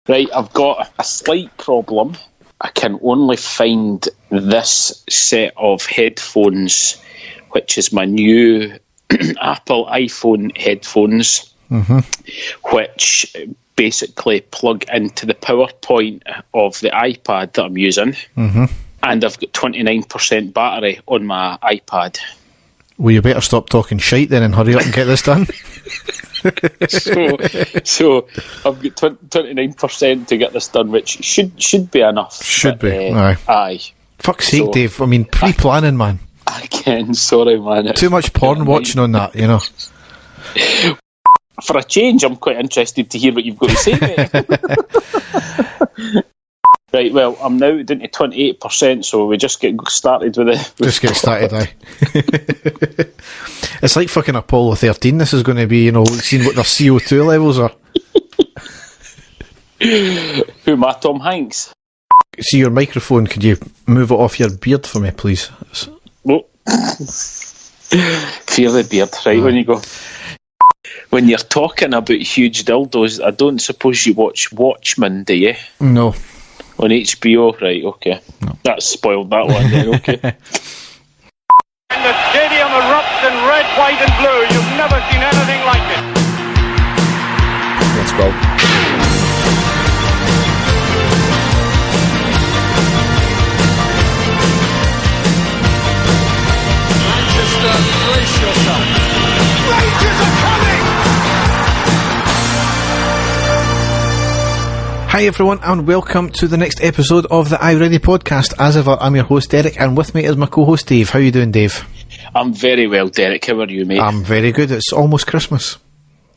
Right, I've got a slight problem. I can only find this set of headphones, which is my new Apple iPhone headphones, which basically plug into the power point of the iPad that I'm using. And I've got 29% battery on my iPad. Well, you better stop talking shite then and hurry up and get this done. So I've got 29% to get this done, which should be enough. Should but, be. Aye. Fuck's sake, Dave. I mean, pre-planning, man. Again, sorry, man. Too much porn watching on that, you know. For a change, I'm quite interested to hear what you've got to say, mate. Right, well, I'm now down to 28%, so we just get started with it. Just get started, aye. It's like fucking Apollo 13, this is going to be, you know, seeing what their CO2 levels are. Who am I, Tom Hanks? See your microphone, could you move it off your beard for me, please? Oh. Clear the beard, right, when you go. When you're talking about huge dildos, I don't suppose you watch Watchmen, do you? No. On HBO, right, okay. No. That's spoiled that one then, okay. And the stadium erupts in red, white and blue. You've never seen anything like it. Let's go. Manchester, brace yourself. Rangers are coming! Hi everyone and welcome to the next episode of the I Ready podcast. As ever, I'm your host Derek and with me is my co-host Dave. How are you doing, Dave? I'm very well, Derek. How are you, mate? I'm very good. It's almost Christmas.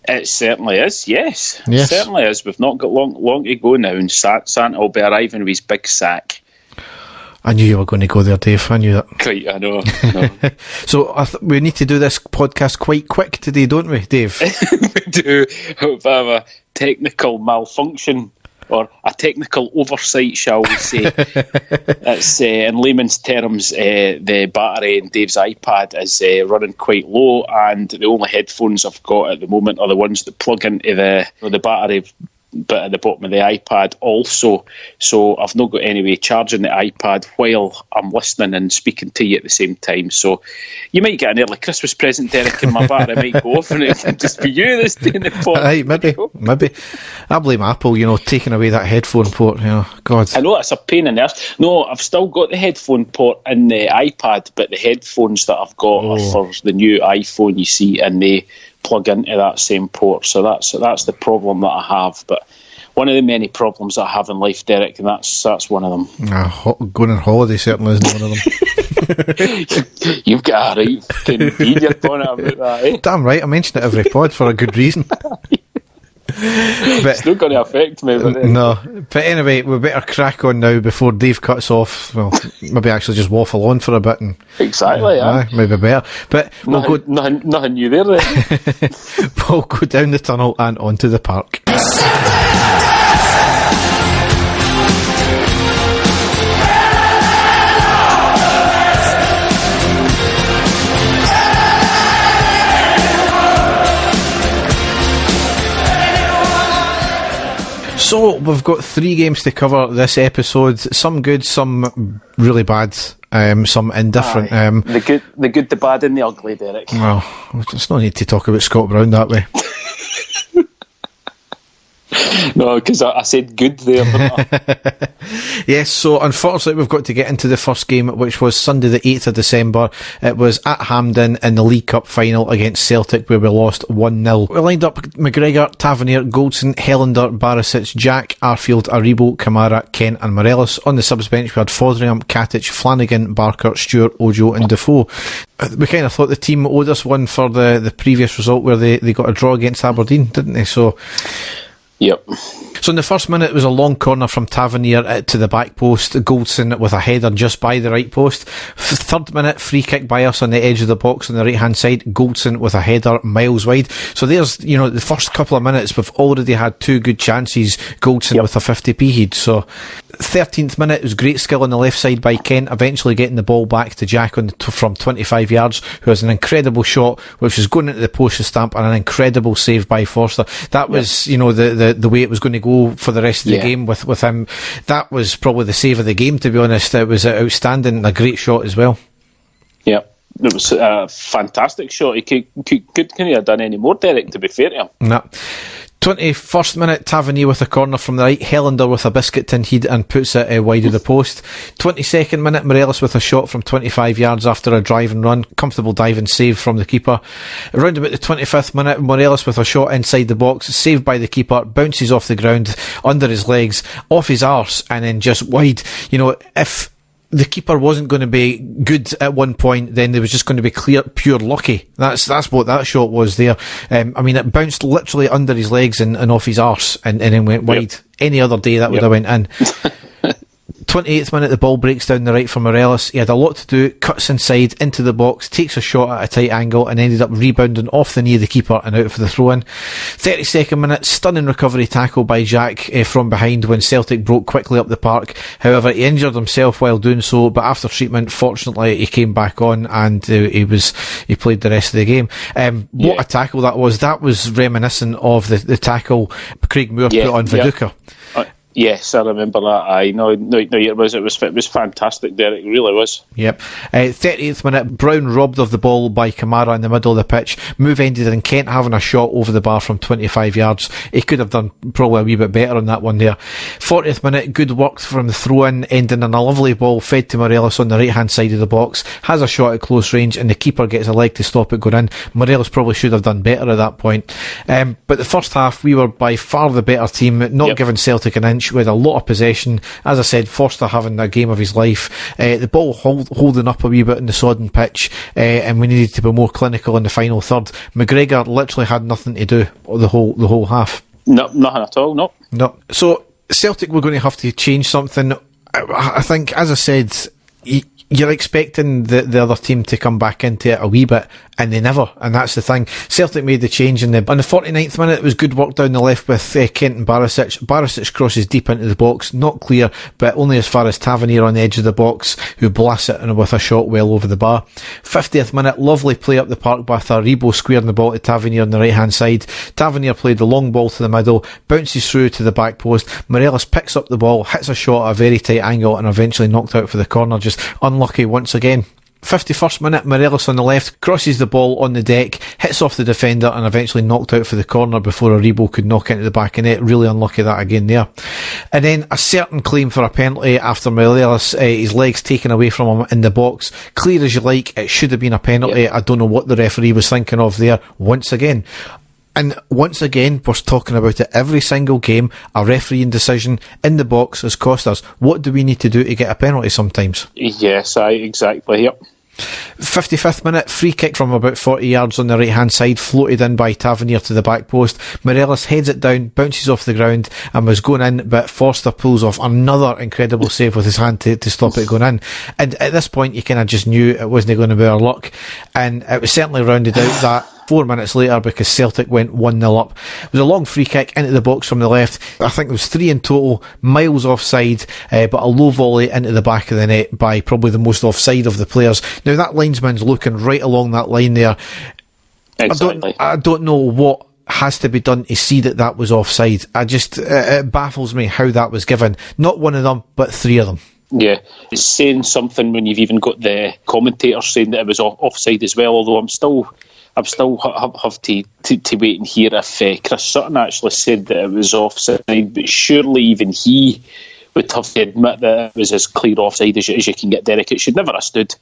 It certainly is, yes. Yes. It certainly is. We've not got long to go now, and Santa will be arriving with his big sack. I knew you were going to go there, Dave. I knew that. Quite, I know. So we need to do this podcast quite quick today, don't we, Dave? We do have a technical malfunction, or a technical oversight, shall we say. It's, in layman's terms, the battery in Dave's iPad is running quite low, and the only headphones I've got at the moment are the ones that plug into the battery bit at the bottom of the iPad also. So I've not got any way charging the iPad while I'm listening and speaking to you at the same time. So you might get an early Christmas present, Derek, and my battery might go off and it can just be you that's doing the port. Aye, maybe. I blame Apple, you know, taking away that headphone port, you know, God. I know, it's a pain in the arse. No, I've still got the headphone port in the iPad, but the headphones that I've got are for the new iPhone, you see, and they plug into that same port. So that's the problem that I have. But one of the many problems I have in life, Derek, and that's one of them. Going on holiday certainly isn't one of them. You've got a right fucking bead your bonnet about that, eh? Damn right, I mention it every pod for a good reason. It's not going to affect me. But no, but anyway, we better crack on now before Dave cuts off. Well, maybe actually just waffle on for a bit. And, exactly, yeah. Maybe better. But nothing new there. We'll go down the tunnel and onto the park. So, we've got 3 games to cover this episode. Some good, some really bad, some indifferent. The good, the bad and the ugly, Derek. Well, there's no need to talk about Scott Brown that way. No, because I said good there. Yes, so unfortunately we've got to get into the first game, which was Sunday the 8th of December. It was at Hampden in the League Cup final against Celtic, where we lost 1-0. We lined up McGregor, Tavernier, Goldson, Helander, Barisic, Jack, Arfield, Aribo, Kamara, Kent and Morelos. On the subs bench we had Foderingham, Katic, Flanagan, Barker, Stewart, Ojo and Defoe. We kind of thought the team owed us one for the previous result where they got a draw against Aberdeen, didn't they? So... Yep. So in the first minute, it was a long corner from Tavernier to the back post. Goldson with a header just by the right post. Third minute, free kick by us on the edge of the box on the right hand side. Goldson with a header miles wide. So there's, you know, the first couple of minutes, we've already had 2 good chances. Goldson with a 50p head. So 13th minute, it was great skill on the left side by Kent, eventually getting the ball back to Jack from 25 yards, who has an incredible shot, which was going into the post stamp, and an incredible save by Forster. That was, you know, the the way it was going to go for the rest of the game with him. That was probably the save of the game, to be honest. It was outstanding and a great shot as well. Yeah, it was a fantastic shot. He couldn't have done any more, Derek, to be fair to him. Nah. 21st minute, Tavernier with a corner from the right, Helander with a biscuit tin head and puts it wide of the post. 22nd minute, Morelos with a shot from 25 yards after a drive and run, comfortable dive and save from the keeper. Around about the 25th minute, Morelos with a shot inside the box, saved by the keeper, bounces off the ground, under his legs, off his arse, and then just wide. You know, if the keeper wasn't going to be good at one point, then there was just going to be pure lucky. That's what that shot was there. I mean, it bounced literally under his legs and off his arse and then went wide. Any other day that would have went in. 28th minute, the ball breaks down the right for Morelos. He had a lot to do, cuts inside into the box, takes a shot at a tight angle and ended up rebounding off the knee of the keeper and out for the throw-in. 32nd minute, stunning recovery tackle by Jack from behind when Celtic broke quickly up the park. However, he injured himself while doing so, but after treatment, fortunately, he came back on and he played the rest of the game. What a tackle that was. That was reminiscent of the tackle Craig Moore put on Viduka. Yes, I remember that. It was fantastic, Derek. It really was. Yep. 38th minute, Brown robbed of the ball by Kamara in the middle of the pitch. Move ended in Kent having a shot over the bar from 25 yards. He could have done probably a wee bit better on that one there. 40th minute, good work from the throw-in, ending in a lovely ball fed to Morelos on the right-hand side of the box. Has a shot at close range and the keeper gets a leg to stop it going in. Morelos probably should have done better at that point. But the first half, we were by far the better team, not giving Celtic an inch. We had a lot of possession. As I said, Forster having a game of his life. The ball holding up a wee bit in the sodden pitch, and we needed to be more clinical in the final third. McGregor literally had nothing to do the whole half. No, nothing at all. No. So Celtic were going to have to change something. I think, as I said, you're expecting the other team to come back into it a wee bit, and they never, and that's the thing. Celtic made the change on the 49th minute. It was good work down the left with Kent and Barisic. Barisic crosses deep into the box, not clear, but only as far as Tavernier on the edge of the box, who blasts it with a shot well over the bar. 50th minute, lovely play up the park by Rebo squaring the ball to Tavernier on the right hand side. Tavernier played the long ball to the middle, bounces through to the back post. Morelos picks up the ball, hits a shot at a very tight angle and eventually knocked out for the corner. Just unlucky once again. 51st minute, Morelos on the left crosses the ball on the deck, hits off the defender and eventually knocked out for the corner before Aribo could knock into the back of net. Really unlucky that again there. And then a certain claim for a penalty after Morelos, his legs taken away from him in the box. Clear as you like, it should have been a penalty. Yep. I don't know what the referee was thinking of there once again. And once again, we're talking about it every single game. A refereeing decision in the box has cost us. What do we need to do to get a penalty sometimes? Yes, exactly, yep. 55th minute, free kick from about 40 yards on the right hand side, floated in by Tavernier to the back post. Morelos heads it down, bounces off the ground and was going in, but Forster pulls off another incredible save with his hand to stop it going in. And at this point you kind of just knew it wasn't going to be our luck, and it was certainly rounded out that 4 minutes later because Celtic went 1-0 up. It was a long free kick into the box from the left. I think there was 3 in total, miles offside, but a low volley into the back of the net by probably the most offside of the players. Now that linesman's looking right along that line there. Exactly. I don't know what has to be done to see that was offside. It baffles me how that was given. Not one of them, but 3 of them. Yeah, it's saying something when you've even got the commentators saying that it was offside as well, although I'm still have to wait and hear if Chris Sutton actually said that it was offside, but surely even he would have to admit that it was as clear offside as you can get, Derek. It should never have stood.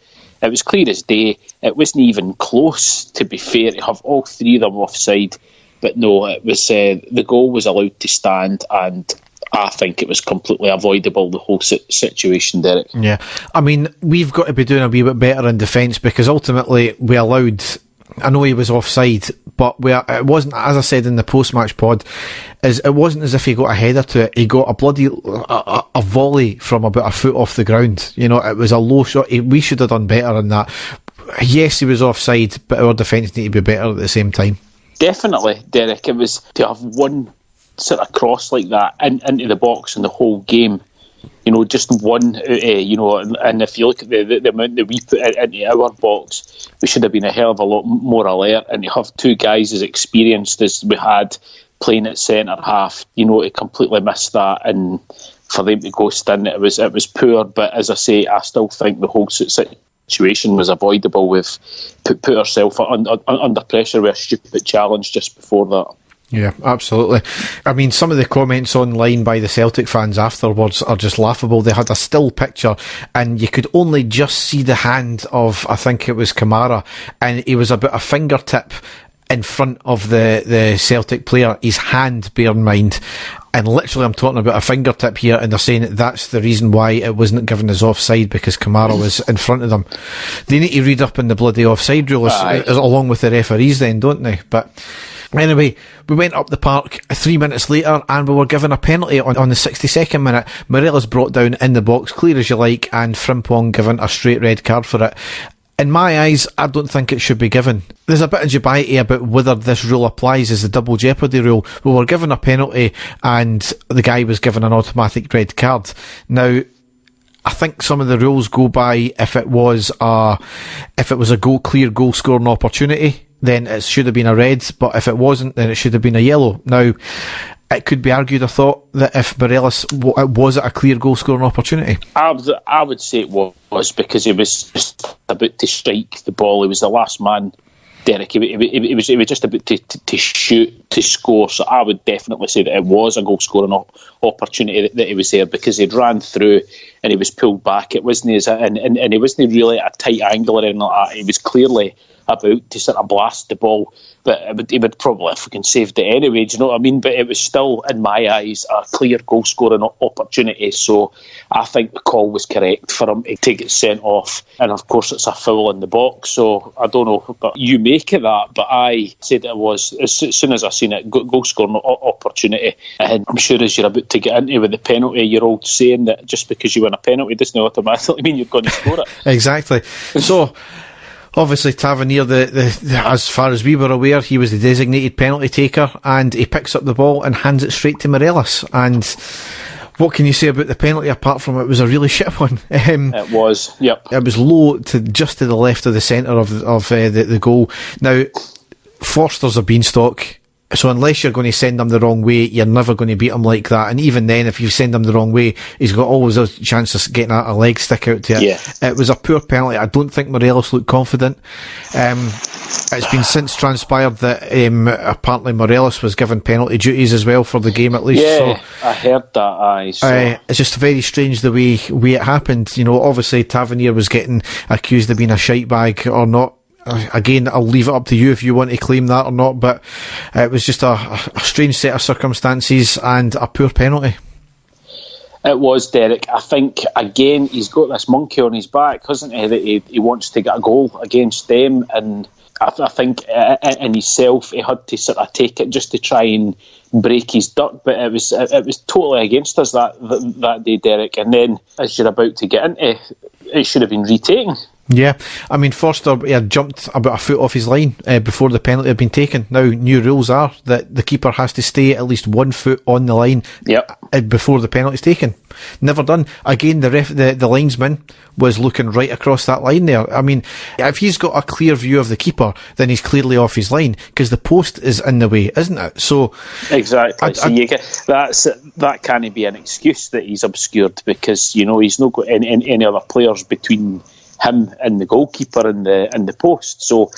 It was clear as day. It wasn't even close, to be fair, to have all 3 of them offside. But no, it was the goal was allowed to stand, and I think it was completely avoidable, the whole situation, Derek. Yeah, I mean, we've got to be doing a wee bit better in defence, because ultimately we allowed... I know he was offside, but it wasn't, as I said in the post-match pod, it wasn't as if he got a header to it. He got a bloody a volley from about a foot off the ground. You know, it was a low shot. We should have done better on that. Yes, he was offside, but our defence need to be better at the same time. Definitely, Derek. It was to have one sort of cross like that into the box in the whole game. You know, just one, and if you look at the amount that we put into our box, we should have been a hell of a lot more alert. And you have 2 guys as experienced as we had playing at centre half, to completely miss that and for them to go in, it was poor. But as I say, I still think the whole situation was avoidable. We've put ourselves under pressure with a stupid challenge just before that. Yeah, absolutely. I mean, some of the comments online by the Celtic fans afterwards are just laughable. They had a still picture and you could only just see the hand of, I think it was Kamara, and he was about a fingertip in front of the Celtic player, his hand, bear in mind. And literally I'm talking about a fingertip here, and they're saying that's the reason why it wasn't given as offside, because Kamara was in front of them. They need to read up in the bloody offside rules along with the referees then, don't they? But anyway, we went up the park 3 minutes later and we were given a penalty on the 62nd minute. Morelos brought down in the box, clear as you like, and Frimpong given a straight red card for it. In my eyes, I don't think it should be given. There's a bit of dubiety about whether this rule applies as the double jeopardy rule. We were given a penalty and the guy was given an automatic red card. Now, I think some of the rules go by if it was a clear goal scoring opportunity, then it should have been a red, but if it wasn't, then it should have been a yellow. Now, it could be argued, I thought, that if Morelos was it a clear goal scoring opportunity? I would say it was, because he was just about to strike the ball. He was the last man, Derek. He was just about to shoot, to score. So I would definitely say that it was a goal scoring opportunity that he was there, because he'd ran through and he was pulled back. It wasn't and he wasn't really at a tight angle or anything like that. He was clearly about to sort of blast the ball, but he would probably have fucking saved it anyway, do you know what I mean? But it was still, in my eyes, a clear goal scoring opportunity. So I think the call was correct for him to get sent off, and of course it's a foul in the box. So I don't know, but you make of that. But I said it was, as soon as I seen it, goal scoring opportunity. And I'm sure as you're about to get into with the penalty, you're all saying that just because you win a penalty doesn't automatically mean you're going to score it. Exactly. So obviously, Tavernier, as far as we were aware, he was the designated penalty taker, and he picks up the ball and hands it straight to Morelos. And what can you say about the penalty apart from it was a really shit one? It was, yep. It was low just to the left of the centre of the goal. Now, Forster's a beanstalk. So unless you're going to send him the wrong way, you're never going to beat him like that. And even then, if you send him the wrong way, he's got always a chance of getting a leg stick out to it. Yeah. It was a poor penalty. I don't think Morelos looked confident. It's been since transpired that apparently Morelos was given penalty duties as well for the game, at least. Yeah, so, I heard that. It's just very strange the way it happened. Obviously Tavernier was getting accused of being a shite bag or not. Again, I'll leave it up to you if you want to claim that or not, but it was just a strange set of circumstances and a poor penalty. It was, Derek. I think, again, he's got this monkey on his back, hasn't he, that he wants to get a goal against them, and I think in himself he had to sort of take it just to try and break his duck, but it was totally against us that day, Derek. And then, as you're about to get into, it should have been retaken. Yeah, I mean, Forster had jumped about a foot off his line before the penalty had been taken. Now, new rules are that the keeper has to stay at least 1 foot on the line before the penalty's taken. Never done. Again, the linesman was looking right across that line there. I mean, if he's got a clear view of the keeper, then he's clearly off his line, because the post is in the way, isn't it? So exactly. That can't be an excuse that he's obscured, because he's not got any other players between him and the goalkeeper and the post. So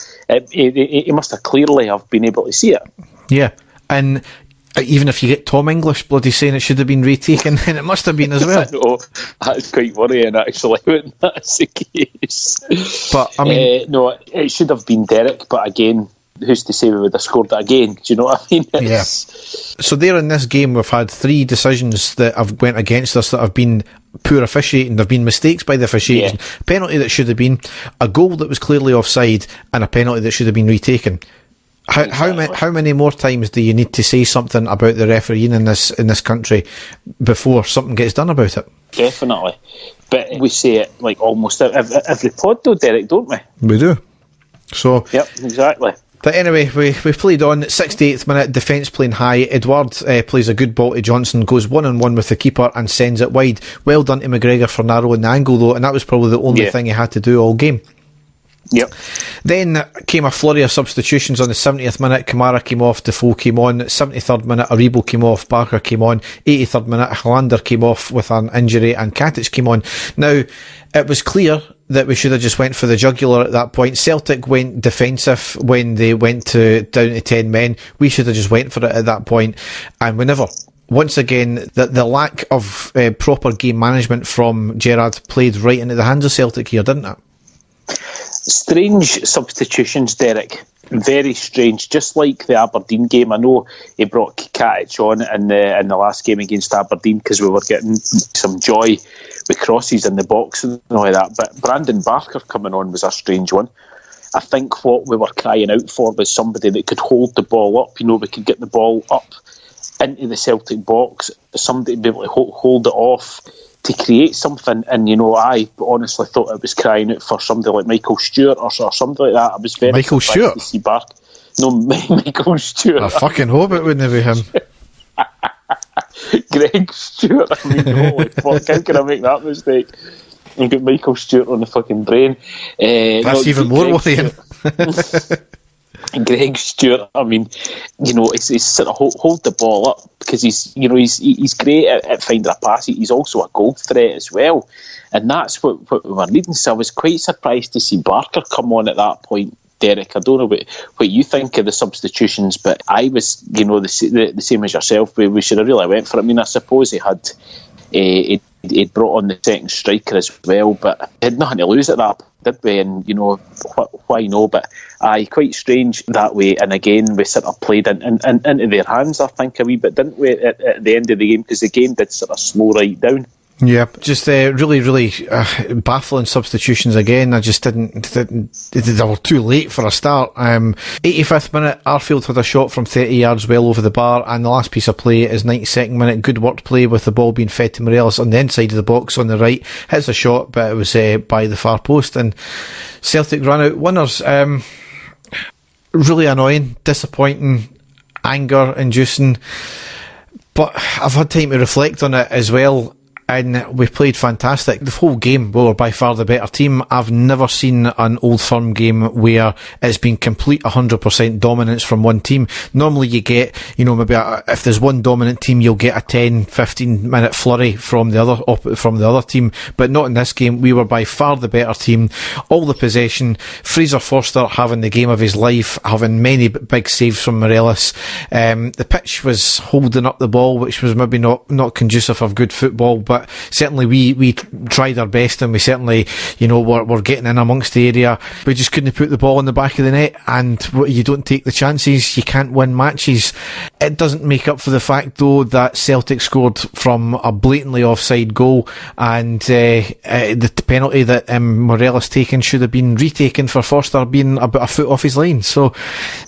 he must have clearly have been able to see it. Yeah, and even if you get Tom English bloody saying it should have been retaken, then it must have been as well. No, that's quite worrying actually when that's the case. But I mean, no, it should have been Derek. But again, who's to say we would have scored it again? Do you know what I mean? Yeah. So there in this game, we've had 3 decisions that have went against us that have been poor officiating. There have been mistakes by the officiating. Yeah. Penalty that should have been, a goal that was clearly offside, and a penalty that should have been retaken. How many more times do you need to say something about the refereeing in this country before something gets done about it? Definitely. But we say it like almost every pod though, Derek, don't we? We do. So yep, exactly. But anyway, we played on. 68th minute, defence playing high. Edward plays a good ball to Johnson, goes 1-on-1 with the keeper and sends it wide. Well done to McGregor for narrowing the angle though, and that was probably the only thing he had to do all game. Yep. Then came a flurry of substitutions on the 70th minute. Kamara came off, Defoe came on. 73rd minute, Aribo came off, Barker came on. 83rd minute, Hollander came off with an injury and Katic came on. Now, it was clear that we should have just went for the jugular at that point. Celtic went defensive when they went down to 10 men. We should have just went for it at that point, and we never. Once again, the lack of proper game management from Gerrard played right into the hands of Celtic here, didn't it? Strange substitutions, Derek. Very strange. Just like the Aberdeen game, I know he brought Katic on in the last game against Aberdeen because we were getting some joy with crosses in the box and all of that. But Brandon Barker coming on was a strange one. I think what we were crying out for was somebody that could hold the ball up. We could get the ball up into the Celtic box, somebody to be able to hold it off to create something. And I honestly thought it was crying out for somebody like Michael Stewart or something like that. I was very Michael Stewart to see Barker. No, Michael Stewart. I fucking hope it wouldn't be him. Greg Stewart. I mean, holy fuck! How can I make that mistake? I've got Michael Stewart on the fucking brain. That's even more worrying. Greg Stewart, I mean, he's sort of hold the ball up because he's great at finding a pass. He's also a goal threat as well, and that's what we were needing. So I was quite surprised to see Barker come on at that point. Derek, I don't know what you think of the substitutions, but I was, the same as yourself. We should have really went for it. I mean, I suppose he had. He'd brought on the second striker as well, but he had nothing to lose at that, did we? And why no? But quite strange that way. And again, we sort of played into their hands, I think, a wee bit, didn't we, at the end of the game, because the game did sort of slow right down. Yeah, just really, really baffling substitutions again. I just didn't. They were too late for a start. 85th minute, Arfield had a shot from 30 yards well over the bar, and the last piece of play is 92nd minute. Good work play with the ball being fed to Morelos on the inside of the box on the right. Hits a shot, but it was by the far post, and Celtic ran out winners. Really annoying, disappointing, anger inducing. But I've had time to reflect on it as well. And we played fantastic. The whole game, we were by far the better team. I've never seen an Old Firm game where it's been complete 100% dominance from one team. Normally you get, maybe if there's one dominant team, you'll get a 10-15 minute flurry from the other team. But not in this game. We were by far the better team. All the possession. Fraser Forster having the game of his life, having many big saves from Morelos. The pitch was holding up the ball, which was maybe not conducive of good football, but certainly we tried our best, and we certainly, we're getting in amongst the area. We just couldn't put the ball in the back of the net, and you don't take the chances, you can't win matches. It doesn't make up for the fact, though, that Celtic scored from a blatantly offside goal, and the penalty that Morelos taken should have been retaken for Forster being about a foot off his line. So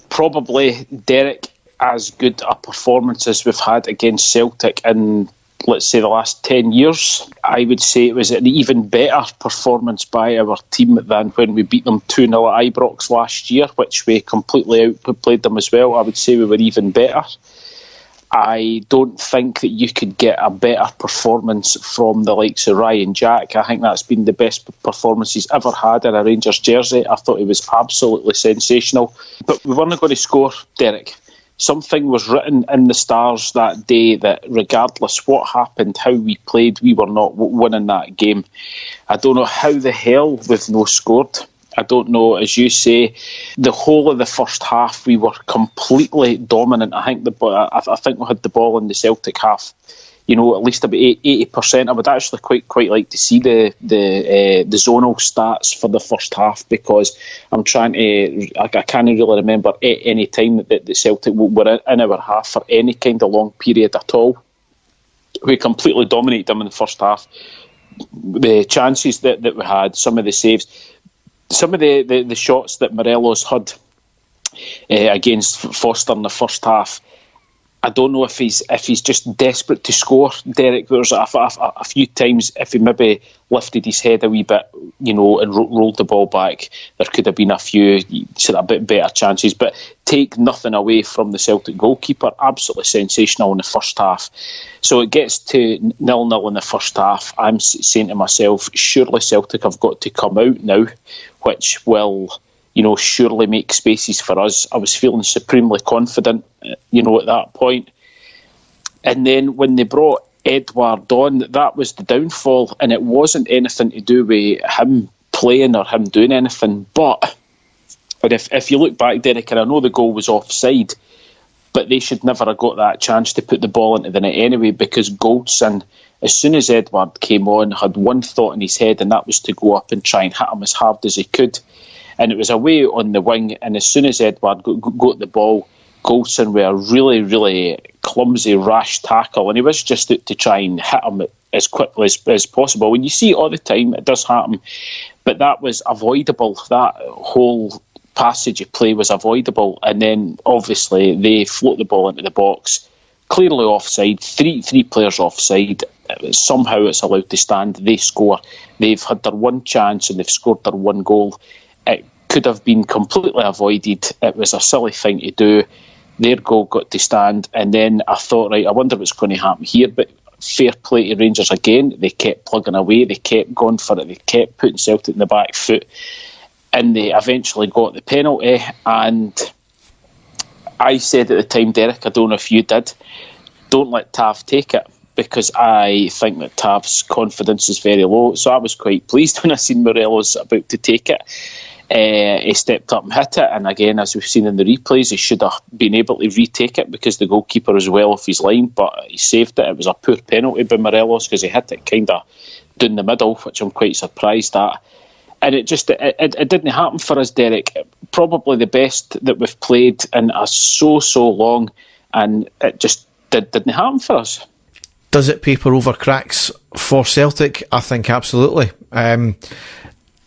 probably, Derek, as good a performance as we've had against Celtic in, let's say, the last 10 years. I would say it was an even better performance by our team than when we beat them 2-0 at Ibrox last year, which we completely outplayed them as well. I would say we were even better. I don't think that you could get a better performance from the likes of Ryan Jack. I think that's been the best performance he's ever had in a Rangers jersey. I thought he was absolutely sensational. But we weren't going to score, Derek. Something was written in the stars that day that regardless what happened, how we played, we were not winning that game. I don't know how the hell we've no scored. I don't know, as you say, the whole of the first half we were completely dominant. I think we had the ball in the Celtic half, at least about 80%. I would actually quite like to see the zonal stats for the first half, because I can't really remember any time that the Celtic were in our half for any kind of long period at all. We completely dominated them in the first half. The chances that we had, some of the saves, some of the shots that Morelos had against Foster in the first half, I don't know if he's just desperate to score, Derek. There's a few times if he maybe lifted his head a wee bit, and rolled the ball back, there could have been a few sort of a bit better chances. But take nothing away from the Celtic goalkeeper, absolutely sensational in the first half. So it gets to 0-0 in the first half. I'm saying to myself, surely Celtic have got to come out now, which will, surely make spaces for us. I was feeling supremely confident, at that point. And then when they brought Edouard on, that was the downfall, and it wasn't anything to do with him playing or him doing anything. But if you look back, Derek, and I know the goal was offside, but they should never have got that chance to put the ball into the net anyway, because Goldson, as soon as Edouard came on, had one thought in his head, and that was to go up and try and hit him as hard as he could. And it was away on the wing, and as soon as Edouard got the ball, Goldson with a really, really clumsy, rash tackle, and he was just out to try and hit him as quickly as possible. When you see it all the time, it does happen, but that was avoidable. That whole passage of play was avoidable, and then obviously they float the ball into the box, clearly offside, three players offside. Somehow it's allowed to stand. They score. They've had their one chance and they've scored their one goal. It could have been completely avoided. It was a silly thing to do. Their goal got to stand, and then I thought, right, I wonder what's going to happen here. But fair play to Rangers again. They kept plugging away. They kept going for it. They kept putting Celtic in the back foot, and they eventually got the penalty. And I said at the time, Derek, I don't know if you did, don't let Tav take it, because I think that Tav's confidence is very low. So I was quite pleased when I seen Morelos about to take it. He stepped up and hit it, and again, as we've seen in the replays, he should have been able to retake it because the goalkeeper was well off his line, but he saved it. It was a poor penalty by Morelos because he hit it kind of down the middle, which I'm quite surprised at. And it didn't happen for us, Derek. Probably the best that we've played in so long, and it just didn't happen for us. Does it paper over cracks for Celtic? I think absolutely.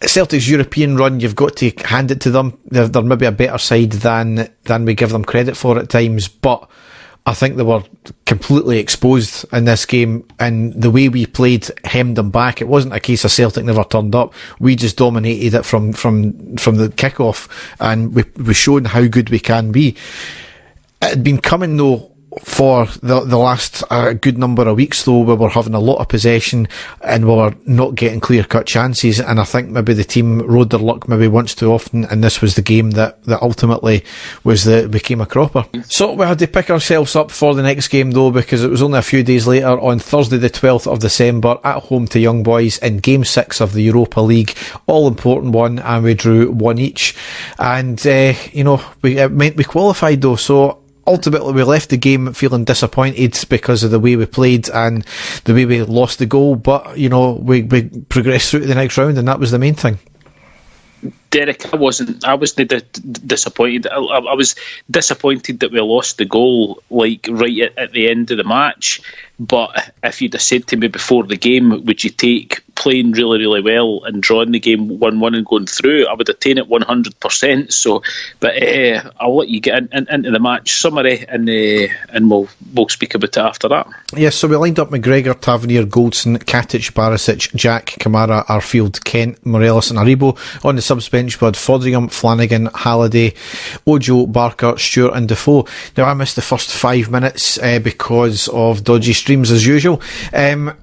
Celtic's European run, you've got to hand it to them. They're maybe a better side than we give them credit for at times, but I think they were completely exposed in this game, and the way we played hemmed them back. It wasn't a case of Celtic never turned up. We just dominated it from the kick-off, and we showed how good we can be. It had been coming though for the last good number of weeks, though. We were having a lot of possession and we were not getting clear-cut chances, and I think maybe the team rode their luck maybe once too often, and this was the game that ultimately became a cropper. So we had to pick ourselves up for the next game though, because it was only a few days later, on Thursday the 12th of December, at home to Young Boys in Game 6 of the Europa League, all-important one, and we drew one each. And, it meant we qualified though, so ultimately we left the game feeling disappointed because of the way we played and the way we lost the goal, but we progressed through to the next round, and that was the main thing. Derek, I was disappointed. I was disappointed that we lost the goal right at the end of the match. But if you'd have said to me before the game, would you take playing really, really well and drawing the game 1-1 and going through, I would have taken it 100%. So, but I'll let you get into the match summary, and we'll speak about it after that. Yes, so we lined up McGregor, Tavernier, Goldson, Katic, Barisic, Jack, Kamara, Arfield, Kent, Morelos and Aribo. On the subs bench we had Fodringham, Flanagan, Halliday, Ojo, Barker, Stewart and Defoe. Now I missed the first 5 minutes because of dodgy streams as usual, and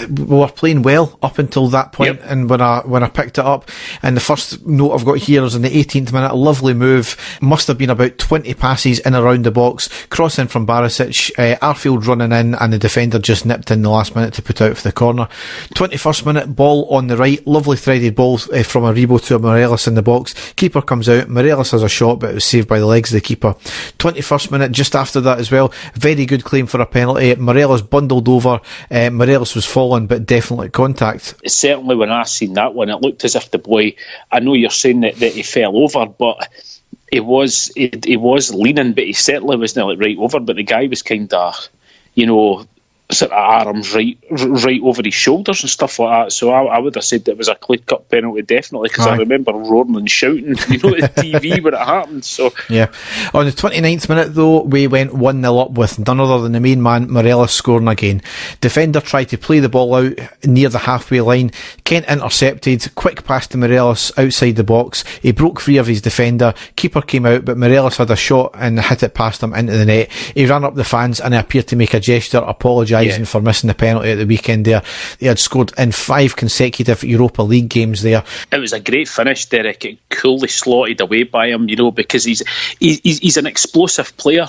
we were playing well up until that point. Yep. And when I picked it up, and the first note I've got here is in the 18th minute, a lovely move, must have been about 20 passes in around the box, cross in from Barisic, Arfield running in, and the defender just nipped in the last minute to put out for the corner. 21st minute, ball on the right, lovely threaded ball from Aribo to Morelos in the box, keeper comes out, Morelos has a shot but it was saved by the legs of the keeper. 21st minute, just after that as well, very good claim for a penalty, Morelos bundled over, Morelos was falling but definitely contact. Certainly when I seen that one, it looked as if the boy, I know you're saying that he fell over, but he was leaning, but he certainly wasn't right over, but the guy was kind of, sort of arms right over his shoulders and stuff like that. So I would have said that it was a clear-cut penalty, definitely, because I remember roaring and shouting, at the TV when it happened. So yeah. On the 29th minute, though, we went 1-0 up with none other than the main man, Morelos, scoring again. Defender tried to play the ball out near the halfway line. Kent intercepted, quick pass to Morelos outside the box. He broke free of his defender. Keeper came out, but Morelos had a shot and hit it past him into the net. He ran up the fans and he appeared to make a gesture, apologising for missing the penalty at the weekend there. He had scored in 5 consecutive Europa League games there. It was a great finish, Derek. It coolly slotted away by him, because he's an explosive player,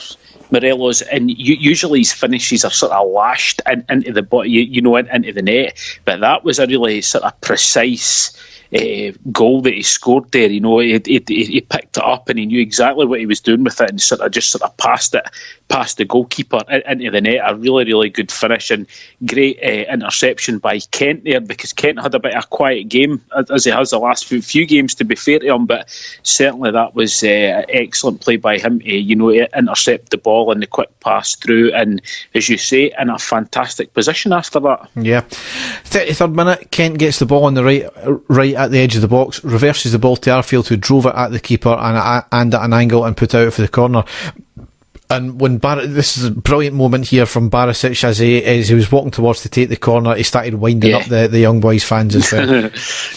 Morelos, and usually his finishes are sort of lashed into the body, into the net. But that was a really sort of precise goal that he scored there. He picked it up and he knew exactly what he was doing with it, and sort of passed it past the goalkeeper into the net. A really, really good finish, and great interception by Kent there, because Kent had a bit of a quiet game, as he has the last few games, to be fair to him, but certainly that was excellent play by him to intercept the ball and the quick pass through, and as you say, in a fantastic position after that. Yeah. 33rd minute, Kent gets the ball on the right at the edge of the box, reverses the ball to Arfield, who drove it at the keeper and at an angle and put out for the corner. And when this is a brilliant moment here from Barisic as he was walking towards to take the corner, he started winding up the young boys fans as well.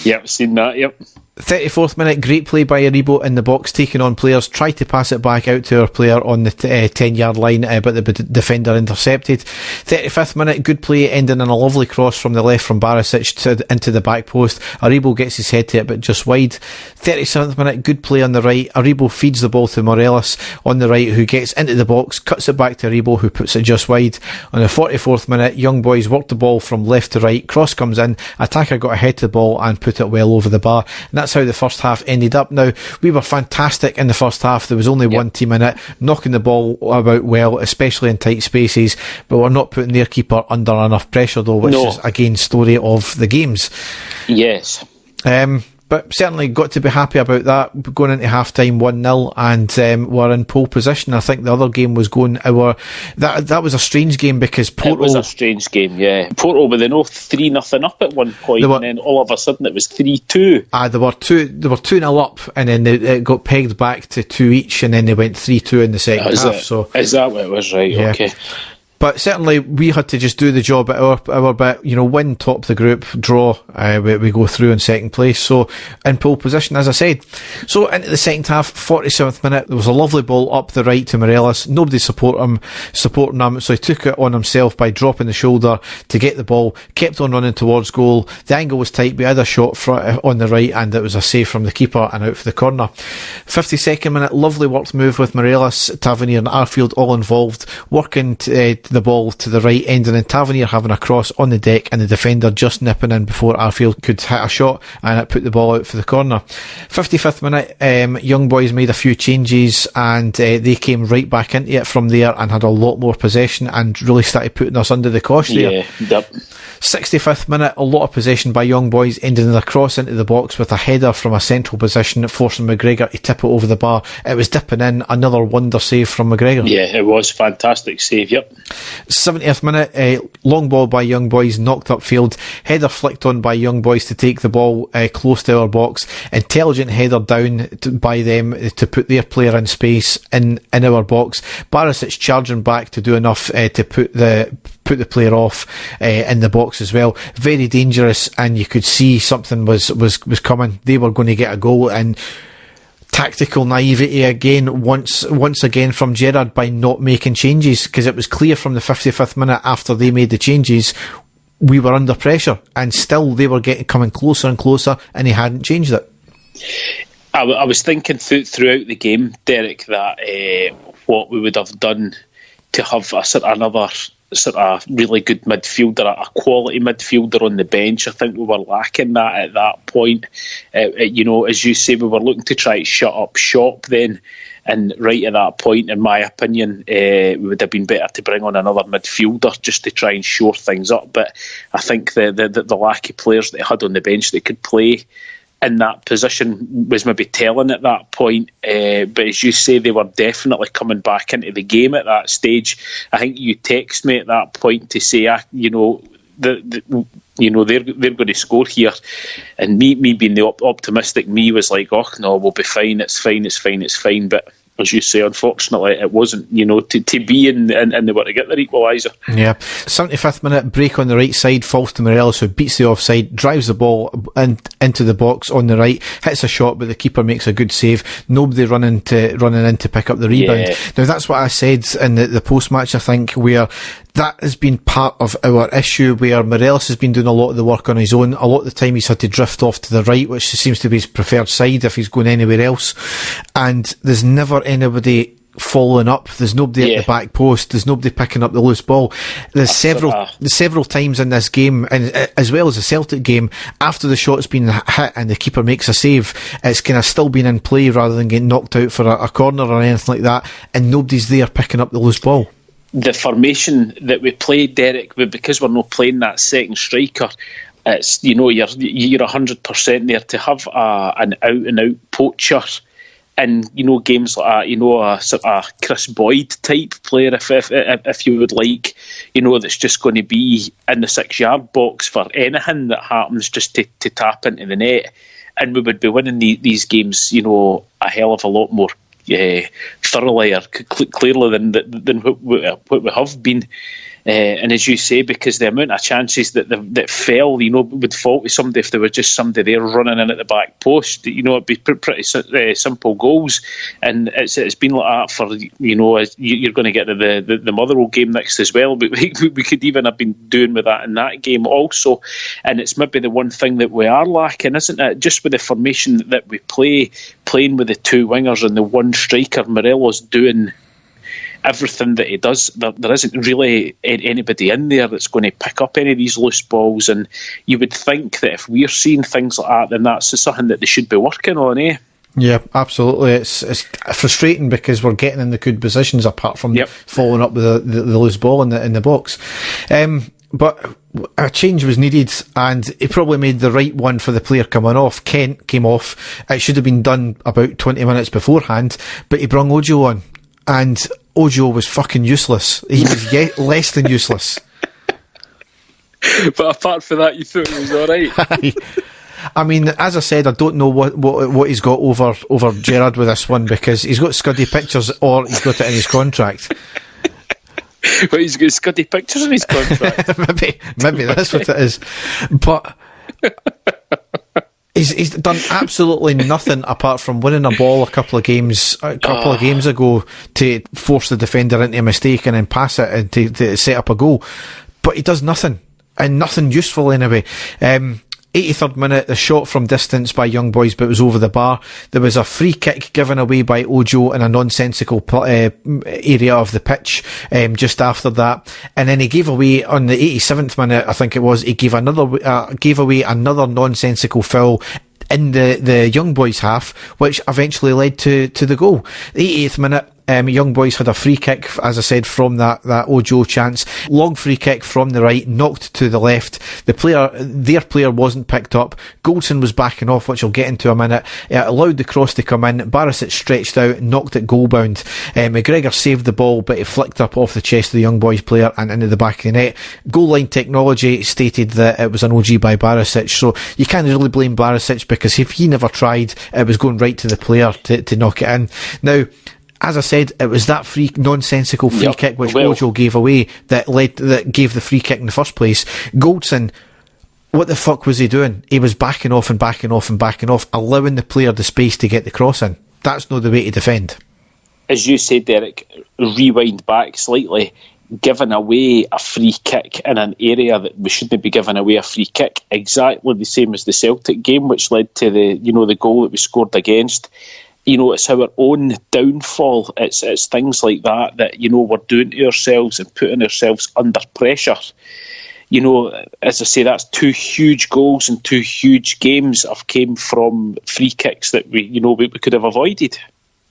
Yep, seen that, yep. 34th minute, great play by Aribo in the box, taking on players, tried to pass it back out to our player on the 10-yard line, but the defender intercepted. 35th minute, good play ending in a lovely cross from the left from Barisic into the back post. Aribo gets his head to it, but just wide. 37th minute, good play on the right. Aribo feeds the ball to Morelos on the right, who gets into the box, cuts it back to Aribo, who puts it just wide. On the 44th minute, young boys worked the ball from left to right, cross comes in, attacker got ahead to the ball and put it well over the bar. And that's how the first half ended up. Now, we were fantastic in the first half. There was only one team in it, knocking the ball about well, especially in tight spaces, but we're not putting their keeper under enough pressure though, which is again story of the games. Yes. But certainly got to be happy about that, going into half-time 1-0, and we're in pole position. I think the other game was going that was a strange game, because Porto... It was a strange game, yeah. Porto were 3-0 up at one point, and then all of a sudden it was 3-2. They were 2-0 up, and then it got pegged back to 2 each, and then they went 3-2 in the second half. Is that what it was, right? Yeah. Okay. But certainly we had to just do the job at our bit, win top the group, draw, we go through in second place. So in pole position, as I said. So into the second half, 47th minute, there was a lovely ball up the right to Morelos. Nobody supporting him, so he took it on himself by dropping the shoulder to get the ball, kept on running towards goal. The angle was tight, we had a shot on the right, and it was a save from the keeper and out for the corner. 52nd minute, lovely worked move with Morelos, Tavernier and Arfield all involved, working the ball to the right, ending in Tavernier having a cross on the deck and the defender just nipping in before Arfield could hit a shot, and it put the ball out for the corner. 55th minute, young boys made a few changes, and they came right back into it from there and had a lot more possession and really started putting us under the cosh there. Yep. 65th minute, a lot of possession by young boys, ending in a cross into the box with a header from a central position, forcing McGregor to tip it over the bar. It was dipping in, another wonder save from McGregor. Yeah, it was fantastic save, yep. 70th minute, long ball by young boys, knocked upfield, header flicked on by young boys to take the ball close to our box, intelligent header down by them to put their player in space in our box. Barisic charging back to do enough to put the player off in the box as well. Very dangerous, and you could see something was coming. They were going to get a goal, and tactical naivety again, once again from Gerrard by not making changes, because it was clear from the 55th minute after they made the changes we were under pressure, and still they were coming closer and closer, and he hadn't changed it. I was thinking throughout the game, Derek, that what we would have done to have another sort of really good midfielder, a quality midfielder on the bench. I think we were lacking that at that point. As you say, we were looking to try to shut up shop then, and right at that point, in my opinion, we would have been better to bring on another midfielder just to try and shore things up. But I think the lack of players that they had on the bench that could play in that position was maybe telling at that point. But as you say, they were definitely coming back into the game at that stage. I think you text me at that point to say, they're going to score here, and me being the optimistic me was like, oh no, we'll be fine. It's fine. But as you say, unfortunately, it wasn't, to be in, and they were to get their equaliser. Yeah. 75th minute, break on the right side, falls to Morelos, who beats the offside, drives the ball into the box on the right, hits a shot, but the keeper makes a good save. Nobody running in to pick up the rebound. Yeah. Now, that's what I said in the post-match, I think, where that has been part of our issue, where Morelos has been doing a lot of the work on his own. A lot of the time he's had to drift off to the right, which seems to be his preferred side if he's going anywhere else. And there's never anybody following up. There's nobody at the back post. There's nobody picking up the loose ball. There's several times in this game, and as well as the Celtic game, after the shot's been hit and the keeper makes a save, it's kind of still been in play rather than getting knocked out for a corner or anything like that, and nobody's there picking up the loose ball. The formation that we played, Derek, because we're not playing that second striker, it's you're 100% there to have an out and out poacher. And games like that, a sort of Chris Boyd type player, if you would like, that's just going to be in the 6-yard box for anything that happens, just to tap into the net, and we would be winning these games, a hell of a lot more thoroughly or clearly than what we have been. And as you say, because the amount of chances that fell, would fall to somebody if there was just somebody there running in at the back post, it'd be pretty simple goals. And it's been like that for, you're going to get to the Motherwell game next as well, but we could even have been doing with that in that game also. And it's maybe the one thing that we are lacking, isn't it? Just with the formation that we playing with the two wingers and the one striker, Morelos doing everything that he does, there isn't really anybody in there that's going to pick up any of these loose balls, and you would think that if we're seeing things like that, then that's something that they should be working on, eh? Yeah, absolutely. It's frustrating because we're getting in the good positions apart from following up with the loose ball in the box. But a change was needed, and he probably made the right one for the player coming off. Kent came off. It should have been done about 20 minutes beforehand, but he brung Ojo on, and Ojo was fucking useless. He was less than useless. But apart from that, you thought it was alright. I mean, as I said, I don't know what he's got over Gerrard with this one, because he's got scuddy pictures or he's got it in his contract. But he's got scuddy pictures in his contract. maybe that's what it is. But he's done absolutely nothing apart from winning a ball a couple of games ago to force the defender into a mistake and then pass it and to set up a goal. But he does nothing, and nothing useful anyway. 83rd minute, the shot from distance by Young Boys, but it was over the bar. There was a free kick given away by Ojo in a nonsensical area of the pitch just after that, and then he gave away on the 87th minute, I think it was, he gave away another nonsensical foul in the Young Boys half, which eventually led to the goal. The 88th minute, Young Boys had a free kick, as I said, from that Ojo chance. Long free kick from the right, knocked to the left. Their player wasn't picked up. Goldson was backing off, which I'll get into a minute. It allowed the cross to come in. Barisic stretched out, knocked it goal bound. McGregor saved the ball, but it flicked up off the chest of the Young Boys player and into the back of the net. Goal line technology stated that it was an OG by Barisic, so you can't really blame Barisic, because if he never tried, it was going right to the player to knock it in. Now, as I said, it was that nonsensical free kick which Ojo gave away that gave the free kick in the first place. Goldson, what the fuck was he doing? He was backing off, allowing the player the space to get the cross in. That's not the way to defend. As you said, Derek, rewind back slightly, giving away a free kick in an area that we shouldn't be giving away a free kick, exactly the same as the Celtic game, which led to the goal that we scored against. It's our own downfall. It's things like that we're doing to ourselves and putting ourselves under pressure. As I say, that's two huge goals and two huge games have came from free kicks that we could have avoided.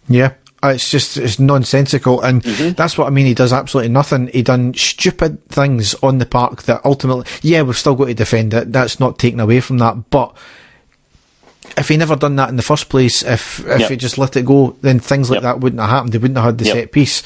Yeah. It's nonsensical, and that's what I mean. He does absolutely nothing. He done stupid things on the park that ultimately, we've still got to defend it. That's not taken away from that, but if he never done that in the first place, if he just let it go, then things like that wouldn't have happened. They wouldn't have had the set piece.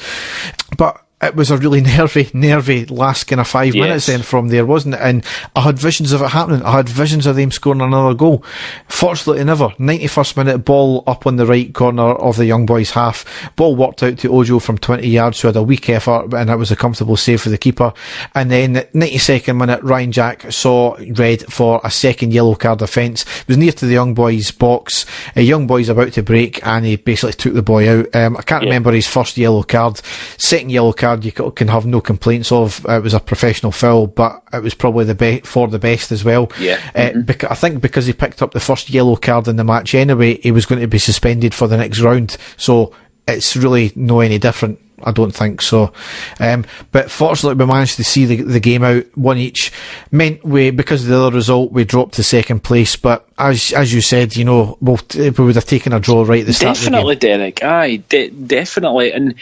But it was a really nervy last kind of 5 minutes then from there, wasn't it? And I had visions of it happening. I had visions of them scoring another goal. Fortunately, never. 91st minute, ball up on the right corner of the young boys' half. Ball worked out to Ojo from 20 yards, who had a weak effort, and it was a comfortable save for the keeper. And then 92nd minute, Ryan Jack saw red for a second yellow card offence. It was near to the young boys' box. A young boy's about to break, and he basically took the boy out. I can't remember his first yellow card. Second yellow card, you can have no complaints of. It was a professional foul, but it was probably for the best as well. I think because he picked up the first yellow card in the match anyway, he was going to be suspended for the next round, so it's really no any different, I don't think so. But fortunately we managed to see the game out, one each. Meant because of the other result, we dropped to second place, but as you said, we would have taken a draw right at the start definitely of the game. Derek, definitely. And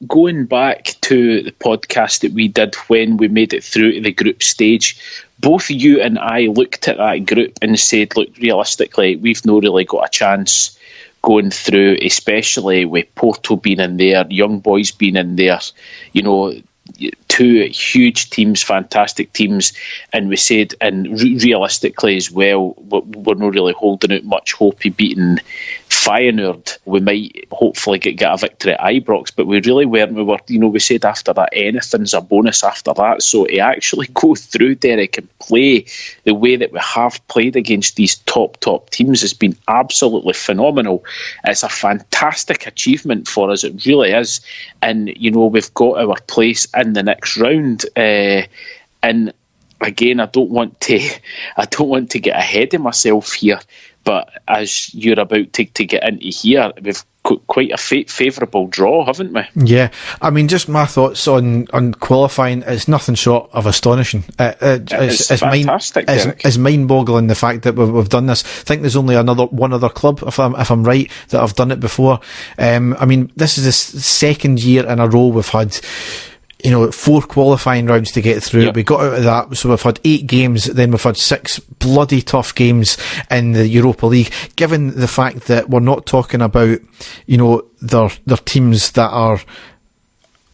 going back to the podcast that we did when we made it through to the group stage, both you and I looked at that group and said, look, realistically, we've not really got a chance going through, especially with Porto being in there, young boys being in there, two huge teams, fantastic teams, and we said, and realistically as well, we're not really holding out much hope of beating Feyenoord. We might hopefully get a victory at Ibrox, but we really weren't. We said after that, anything's a bonus after that. So to actually go through, Derek, and play the way that we have played against these top teams has been absolutely phenomenal. It's a fantastic achievement for us, it really is. And we've got our place in the next round, and again, I don't want to get ahead of myself here, but as you're about to get into here, we've got quite a favourable draw, haven't we? Yeah, I mean, just my thoughts on qualifying is nothing short of astonishing. It's fantastic. It's mind-boggling, the fact that we've done this. I think there's only one other club, if I'm right, that have done it before. I mean, this is the second year in a row we've had 4 qualifying rounds to get through. We got out of that, so we've had 8 games, then we've had 6 bloody tough games in the Europa League. Given the fact that we're not talking about, their teams that are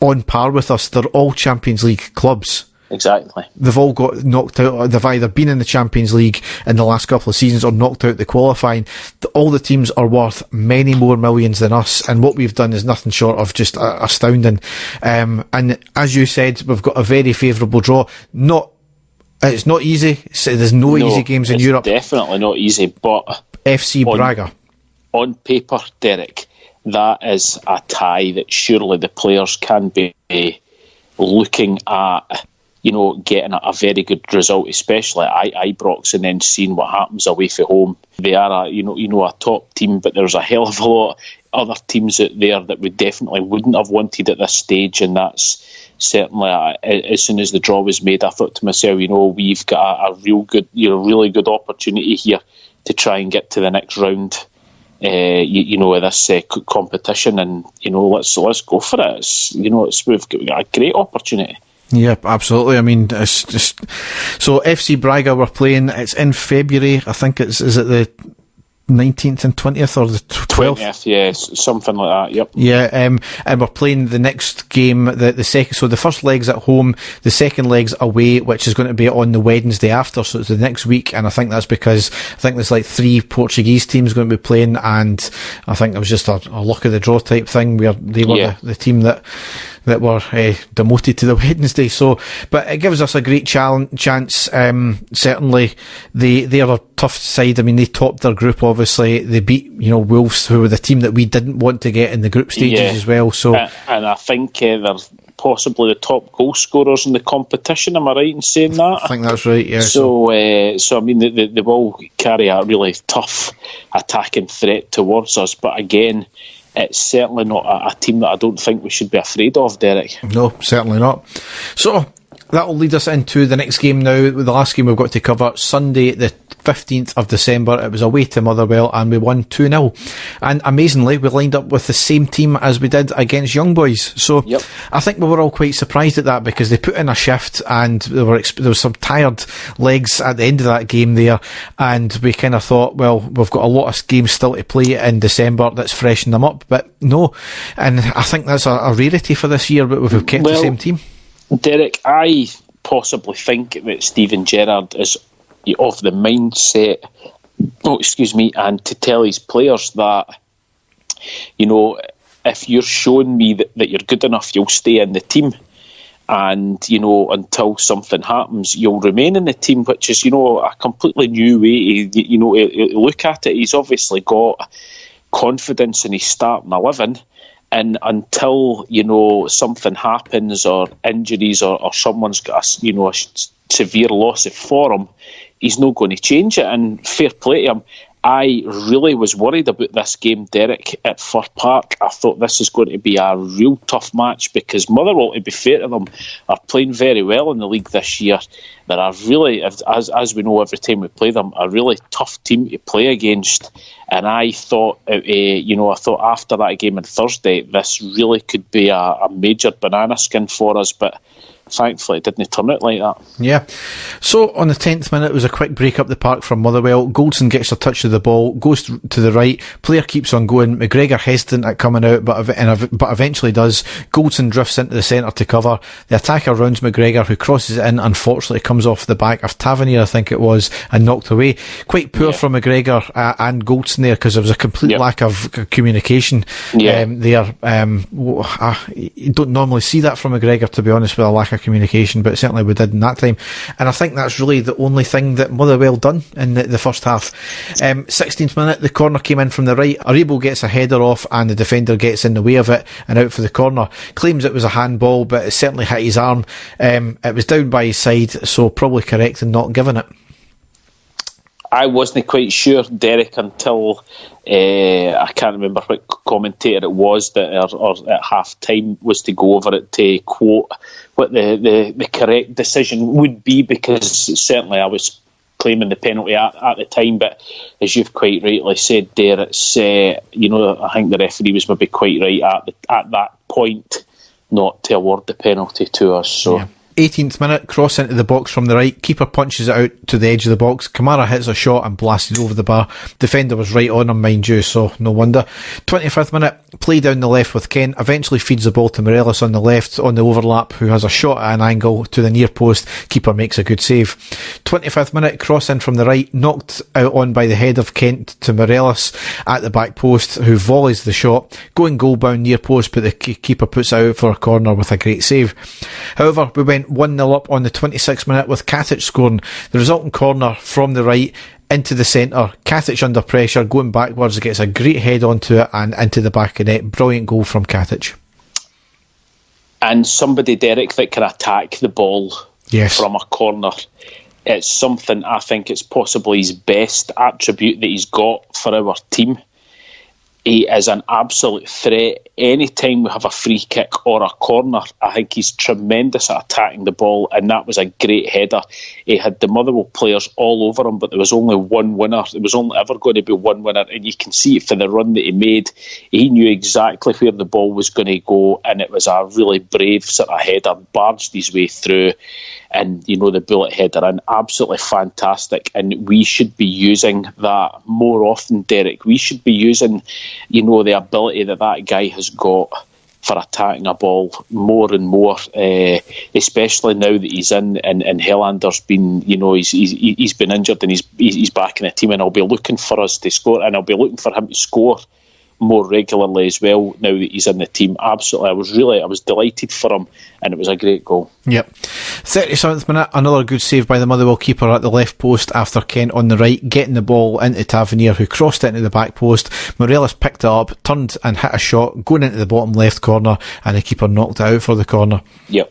on par with us, they're all Champions League clubs. Exactly. They've all got knocked out. They've either been in the Champions League in the last couple of seasons or knocked out the qualifying. All the teams are worth many more millions than us, and what we've done is nothing short of just astounding. And as you said, we've got a very favourable draw. It's not easy. There's no easy games in Europe. Definitely not easy, but FC Braga. On paper, Derek, that is a tie that surely the players can be looking at. Getting a very good result, especially at Ibrox, and then seeing what happens away from home. They are a top team, but there's a hell of a lot of other teams out there that we definitely wouldn't have wanted at this stage, and that's certainly as soon as the draw was made, I thought to myself, we've got a real good, really good opportunity here to try and get to the next round. Of this competition, and let's go for it. We've got a great opportunity. Yeah, absolutely. I mean, it's just so FC Braga we're playing. It's in February. I think is it the 19th and 20th or the 12th? 20th, yeah, something like that. Yep. Yeah, and we're playing the next game, the second. So the first leg's at home, the second leg's away, which is going to be on the Wednesday after. So it's the next week, and I think that's because I think there's like 3 Portuguese teams going to be playing, and I think it was just a luck of the draw type thing where they were the team that were demoted to the Wednesday. So, but it gives us a great chance. Certainly, they are a tough side. I mean, they topped their group. Obviously, they beat Wolves, who were the team that we didn't want to get in the group stages as well. So, and I think they're possibly the top goal scorers in the competition. Am I right in saying that? I think that's right. Yeah. So I mean, they will carry a really tough attacking threat towards us. But again, it's certainly not a team that I don't think we should be afraid of, Derek. No, certainly not. So, That'll lead us into the next game now. The last game we've got to cover, Sunday the 15th of December. It was away to Motherwell and we won 2-0. And amazingly, we lined up with the same team as we did against Young Boys. So I think we were all quite surprised at that, because they put in a shift and there was some tired legs at the end of that game there. And we kind of thought, well, we've got a lot of games still to play in December, let's freshen them up. But no. And I think that's a rarity for this year, but we've kept the same team. Derek, I possibly think that Steven Gerrard is of the mindset, and to tell his players that, if you're showing me that you're good enough, you'll stay in the team. And, until something happens, you'll remain in the team, which is, a completely new way to look at it. He's obviously got confidence in his starting 11. And until, something happens or injuries or someone's got a severe loss of form, he's not going to change it. And fair play to him. I really was worried about this game, Derek, at Fir Park. I thought this is going to be a real tough match, because Motherwell, to be fair to them, are playing very well in the league this year. They're a really, as we know every time we play them, a really tough team to play against. And I thought, after that game on Thursday, this really could be a major banana skin for us. But thankfully it didn't turn out like that. Yeah. So on the 10th minute, it was a quick break up the park from Motherwell. Goldson gets a touch of the ball, goes to the right, player keeps on going. McGregor hesitant at coming out, but eventually does. Goldson drifts into the centre to cover. The attacker rounds McGregor, who crosses it in. Unfortunately comes off the back of Tavernier, I think it was, and knocked away. Quite poor from McGregor and Goldson there, because there was a complete lack of communication there. You don't normally see that from McGregor, to be honest, with a lack of communication, but certainly we did in that time. And I think that's really the only thing that Motherwell done in the first half. 16th minute, the corner came in from the right. Aribo gets a header off and the defender gets in the way of it and out for the corner. Claims it was a handball, but it certainly hit his arm. It was down by his side, so probably correct in not giving it. I wasn't quite sure, Derek, until I can't remember what commentator it was that or at half time was to go over it to quote what the correct decision would be, because certainly I was claiming the penalty at the time, but as you've quite rightly said there, it's I think the referee was maybe quite right at that point not to award the penalty to us. So. Yeah. 18th minute, cross into the box from the right. Keeper punches it out to the edge of the box. Kamara hits a shot and blasts it over the bar. Defender was right on him, mind you, so no wonder. 25th minute, play down the left with Kent. Eventually feeds the ball to Morelos on the left on the overlap, who has a shot at an angle to the near post. Keeper makes a good save. 25th minute, cross in from the right. Knocked out on by the head of Kent to Morelos at the back post, who volleys the shot. Going goal bound near post, but the keeper puts it out for a corner with a great save. However, we went 1-0 up on the 26th minute with Katic scoring. The resulting corner from the right into the centre. Katic under pressure, going backwards, gets a great head onto it and into the back of net. Brilliant goal from Katic. And somebody, Derek, that can attack the ball from a corner. It's something, I think it's possibly his best attribute that he's got for our team. He is an absolute threat. Anytime we have a free kick or a corner, I think he's tremendous at attacking the ball, and that was a great header. He had the Motherwell players all over him, but there was only one winner. There was only ever going to be one winner, and you can see it for the run that he made. He knew exactly where the ball was going to go, and it was a really brave sort of header, barged his way through, and the bullet header in. Absolutely fantastic, and we should be using that more often, Derek. We should be using the ability that guy has got for attacking a ball more and more, especially now that he's in and Hellander's been, he's been injured and he's back in the team, and I'll be looking for us to score, and I'll be looking for him to score more regularly as well now that he's in the team. Absolutely, I was delighted for him, and it was a great goal. Yep. 37th minute, another good save by the Motherwell keeper at the left post after Kent on the right, getting the ball into Tavernier, who crossed it into the back post. Morelos picked it up, turned and hit a shot going into the bottom left corner, and the keeper knocked it out for the corner. Yep.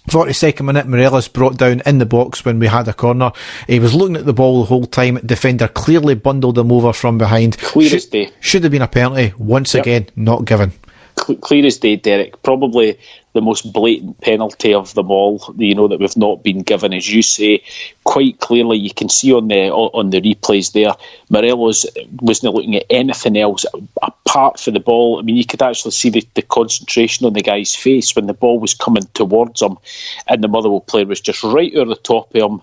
42nd minute, Morelos brought down in the box when we had a corner. He was looking at the ball the whole time. Defender clearly bundled him over from behind. Clear as day. Should have been a penalty. Once again, not given. Clear as day, Derek. Probably the most blatant penalty of them all, that we've not been given, as you say, quite clearly. You can see on the replays there, Morelos wasn't looking at anything else apart from the ball. I mean, you could actually see the concentration on the guy's face when the ball was coming towards him, and the Motherwell player was just right over the top of him.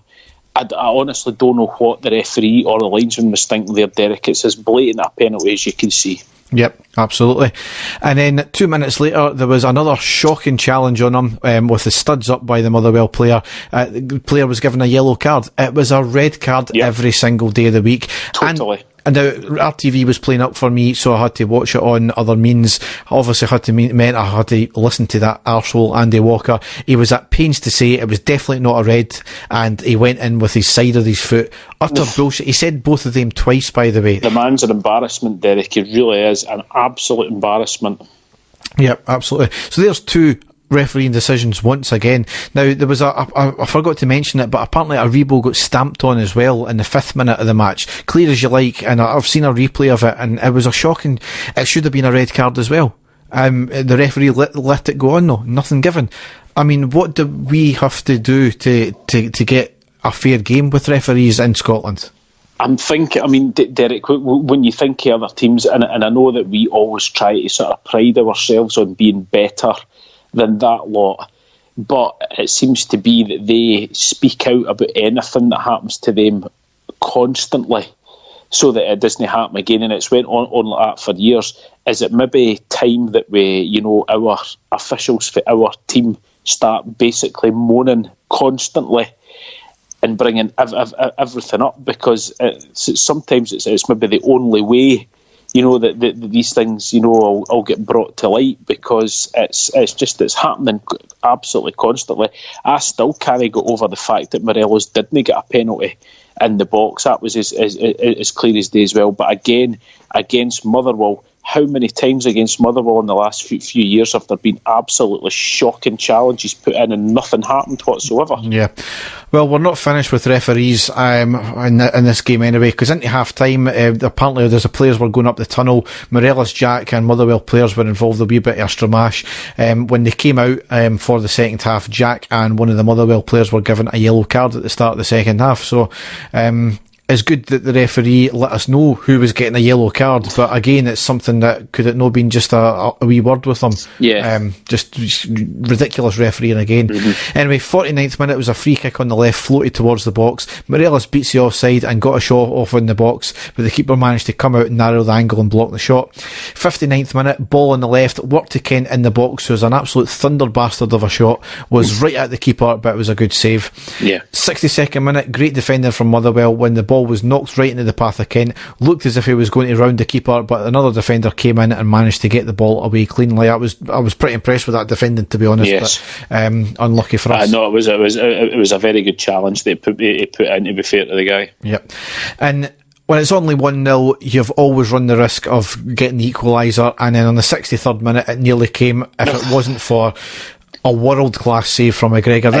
I honestly don't know what the referee or the linesman was thinking there, Derek. It's as blatant a penalty as you can see. Yep, absolutely. And then 2 minutes later, there was another shocking challenge on him with the studs up by the Motherwell player. The player was given a yellow card. It was a red card every single day of the week. Totally. And now RTV was playing up for me, so I had to watch it on other means. Obviously, I had to listen to that arsehole Andy Walker. He was at pains to say it was definitely not a red, and he went in with his side of his foot. Utter bullshit. He said both of them twice, by the way. The man's an embarrassment, Derek. He really is an absolute embarrassment. Yep, absolutely. So there's two refereeing decisions once again. Now, there was I forgot to mention it, but apparently a Rebo got stamped on as well in the 5th minute of the match. Clear as you like, and I've seen a replay of it, and it was a shocking, it should have been a red card as well. The referee let it go on though, nothing given. I mean, what do we have to do to get a fair game with referees in Scotland? I'm thinking, I mean, Derek, when you think of other teams, and I know that we always try to sort of pride ourselves on being better than that lot, but it seems to be that they speak out about anything that happens to them constantly so that it doesn't happen again, and it's went on like that for years. Is it maybe time that we, our officials for our team start basically moaning constantly and bringing everything up, because sometimes it's maybe the only way that these things all get brought to light, because it's happening absolutely constantly. I still can't get over the fact that Morelos didn't get a penalty in the box. That was as clear as day as well. But again, against Motherwell, how many times against Motherwell in the last few years have there been absolutely shocking challenges put in and nothing happened whatsoever? Yeah. Well, we're not finished with referees in this game anyway, because into half-time, apparently there's players were going up the tunnel. Morelos, Jack and Motherwell players were involved a wee bit extra mash. When they came out for the second half, Jack and one of the Motherwell players were given a yellow card at the start of the second half. So it's good that the referee let us know who was getting a yellow card, but again, it's something that could it not been just a wee word with them. Just ridiculous refereeing again. Anyway, 49th minute was a free kick on the left, floated towards the box. Morelos beats the offside and got a shot off in the box, but the keeper managed to come out and narrow the angle and block the shot. 59th minute, ball on the left, worked to Kent in the box, who was an absolute thunder bastard of a shot, was right at the keeper, but it was a good save. 62nd minute, great defending from Motherwell when the ball was knocked right into the path of Kent, looked as if he was going to round the keeper, but another defender came in and managed to get the ball away cleanly. I was pretty impressed with that defending, to be honest. But unlucky for us. No, it was a very good challenge they put in, to be fair to the guy. Yep. And when it's only 1-0, you've always run the risk of getting the equaliser, and then on the 63rd minute it nearly came if it wasn't for a world-class save from McGregor.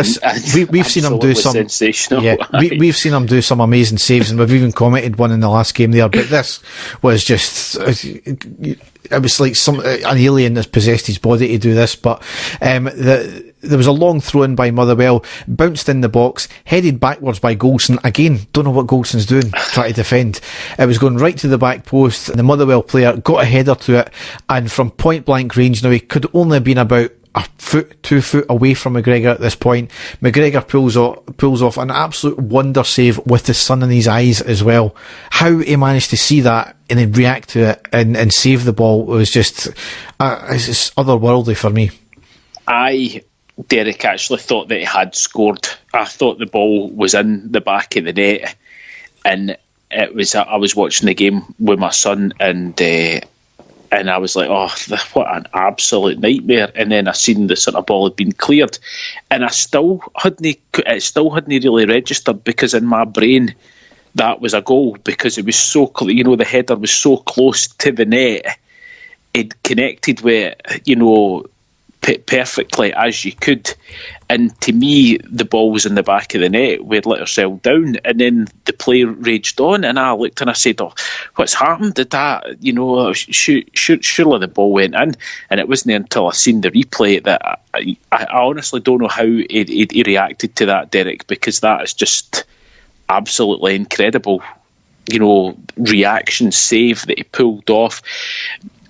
We've seen him do some sensational. Yeah, we've seen him do some amazing saves, and we've even commented one in the last game there. But this was just, it was like an alien that's possessed his body to do this. But there was a long throw in by Motherwell, bounced in the box, headed backwards by Golson. Again, don't know what Golson's doing, trying to defend. It was going right to the back post, and the Motherwell player got a header to it, and from point blank range, now he could only have been about a foot, 2 foot away from McGregor at this point. McGregor pulls off an absolute wonder save with the sun in his eyes as well. How he managed to see that and then react to it and save the ball was just it's just otherworldly for me. Derek, actually thought that he had scored. I thought the ball was in the back of the net, and I was watching the game with my son, and I was like, oh, what an absolute nightmare. And then I seen the sort of ball had been cleared, and it still hadn't really registered, because in my brain that was a goal, because it was so, the header was so close to the net. It connected with, perfectly as you could. And to me, the ball was in the back of the net. We'd let ourselves down, and then the play raged on. And I looked and I said, "Oh, what's happened? Did that? Surely the ball went in." And it wasn't until I seen the replay that I honestly don't know how he reacted to that, Derek, because that is just absolutely incredible. Reaction save that he pulled off.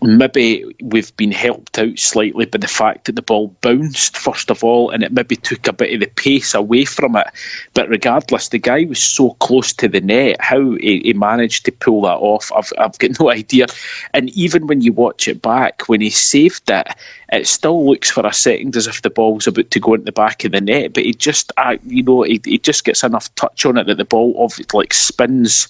Maybe we've been helped out slightly by the fact that the ball bounced first of all, and it maybe took a bit of the pace away from it. But regardless, the guy was so close to the net. How he managed to pull that off, I've got no idea. And even when you watch it back, when he saved it, it still looks for a second as if the ball's about to go into the back of the net. But he just, he just gets enough touch on it that the ball spins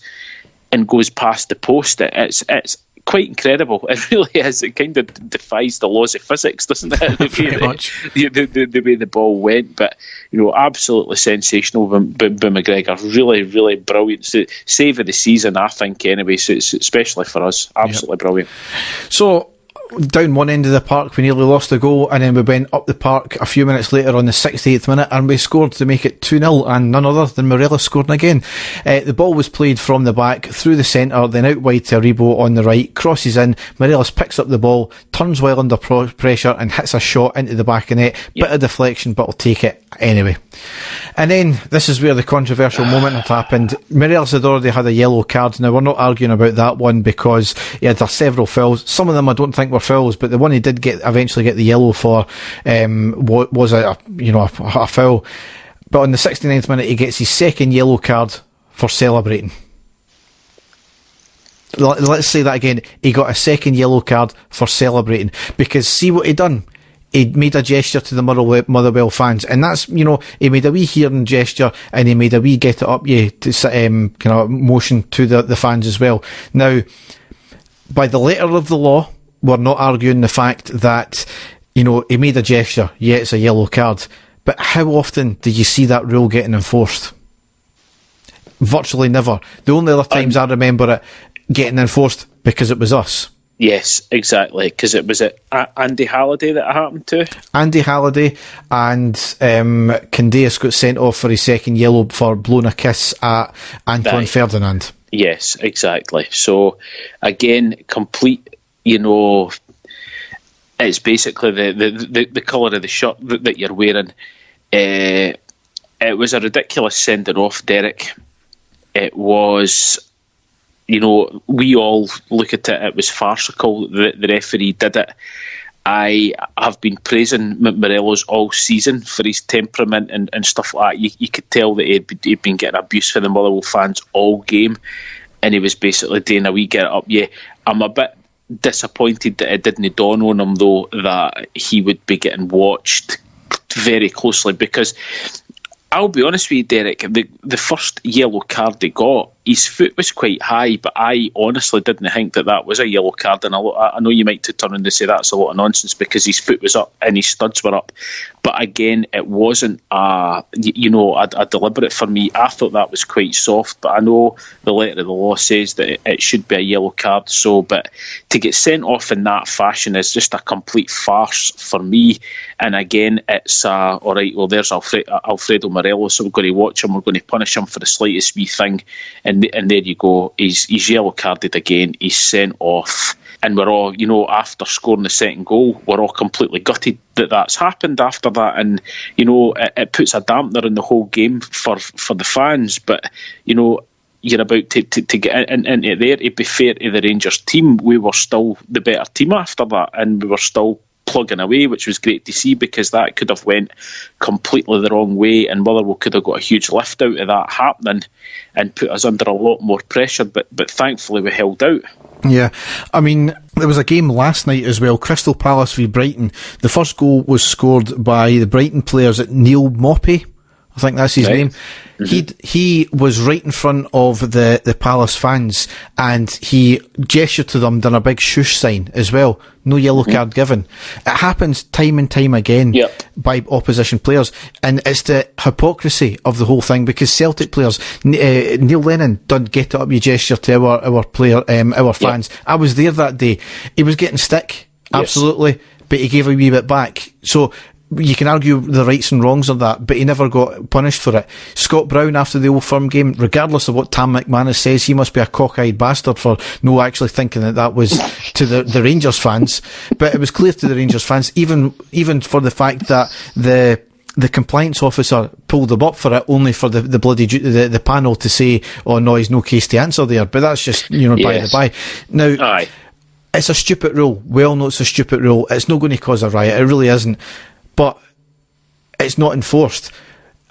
and goes past the post. It's quite incredible. It really is. It kind of defies the laws of physics, doesn't it? The way the ball went. But absolutely sensational by McGregor. Really, really brilliant. Save of the season, I think. Anyway, so it's especially for us, absolutely brilliant. So, down one end of the park, we nearly lost a goal, and then we went up the park a few minutes later on the 68th minute, and we scored to make it 2-0, and none other than Morelos scored again. The ball was played from the back through the centre, then out wide to Aribo on the right, crosses in, Morelos picks up the ball, turns well under pressure and hits a shot into the back of the net. Bit of deflection, but will take it anyway. And then this is where the controversial moment had happened. Morelos had already had a yellow card. Now, we're not arguing about that one because he had several fouls. Some of them I don't think were fouls, but the one he did eventually get the yellow for was a foul. But on the 69th minute, he gets his second yellow card for celebrating. Let's say that again. He got a second yellow card for celebrating, because see what he done. He made a gesture to the Motherwell fans, and that's, he made a wee hearing gesture, and he made a wee get it up you to motion to the fans as well. Now, by the letter of the law, we're not arguing the fact that, he made a gesture. Yeah, it's a yellow card. But how often do you see that rule getting enforced? Virtually never. The only other times I remember it getting enforced because it was us. Yes, exactly, because it was Andy Halliday that it happened to. Andy Halliday, and Candeas got sent off for his second yellow for blowing a kiss at Antoine Ferdinand. Yes, exactly. So, again, complete, it's basically the colour of the shirt that you're wearing. It was a ridiculous sending off, Derek. It was... we all look at it, it was farcical that the referee did it. I have been praising Morelos all season for his temperament and stuff like that. You could tell that he'd been getting abuse from the Motherwell fans all game, and he was basically doing a wee get up. Yeah, I'm a bit disappointed that it didn't dawn on him, though, that he would be getting watched very closely, because I'll be honest with you, Derek, the first yellow card he got, his foot was quite high, but I honestly didn't think that was a yellow card. And I know you might turn around and say that's a lot of nonsense because his foot was up and his studs were up. But again, it wasn't a deliberate for me. I thought that was quite soft, but I know the letter of the law says that it should be a yellow card. So, but to get sent off in that fashion is just a complete farce for me. And again, it's all right, well, there's Alfredo Morelos, so we're going to watch him, we're going to punish him for the slightest wee thing. And there you go. He's yellow carded again. He's sent off, and we're all, after scoring the second goal, we're all completely gutted that that's happened after that. And it puts a dampener in the whole game for the fans. But you're about to get into there. To be fair to the Rangers team, we were still the better team after that, and we were still plugging away, which was great to see, because that could have went completely the wrong way, and Motherwell could have got a huge lift out of that happening and put us under a lot more pressure, but thankfully we held out. Yeah, I mean, there was a game last night as well, Crystal Palace v Brighton. The first goal was scored by the Brighton players at Neil Moppy, I think that's his name. Mm-hmm. He was right in front of the Palace fans, and he gestured to them, done a big shush sign as well. No yellow card given. It happens time and time again by opposition players, and it's the hypocrisy of the whole thing, because Celtic players, Neil Lennon done get it up, you gesture to our player, our fans. I was there that day. He was getting stick, absolutely, but he gave a wee bit back. So you can argue the rights and wrongs of that, but he never got punished for it. Scott Brown, after the Old Firm game, regardless of what Tam McManus says, he must be a cockeyed bastard for no actually thinking that was to the Rangers fans. But it was clear to the Rangers fans, even for the fact that the compliance officer pulled them up for it, only for the bloody the panel to say, "Oh no, he's no case to answer there." But that's just by the by. Now, aye. It's a stupid rule. We all know it's a stupid rule. It's not going to cause a riot. It really isn't. But it's not enforced.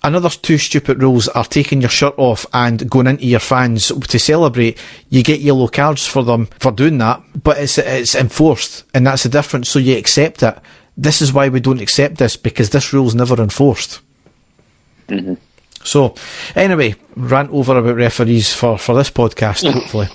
Another 2 stupid rules are taking your shirt off and going into your fans to celebrate. You get yellow cards for them for doing that, but it's enforced, and that's the difference. So you accept it. This is why we don't accept this, because this rule's never enforced. Mm-hmm. So, anyway, rant over about referees for this podcast, hopefully.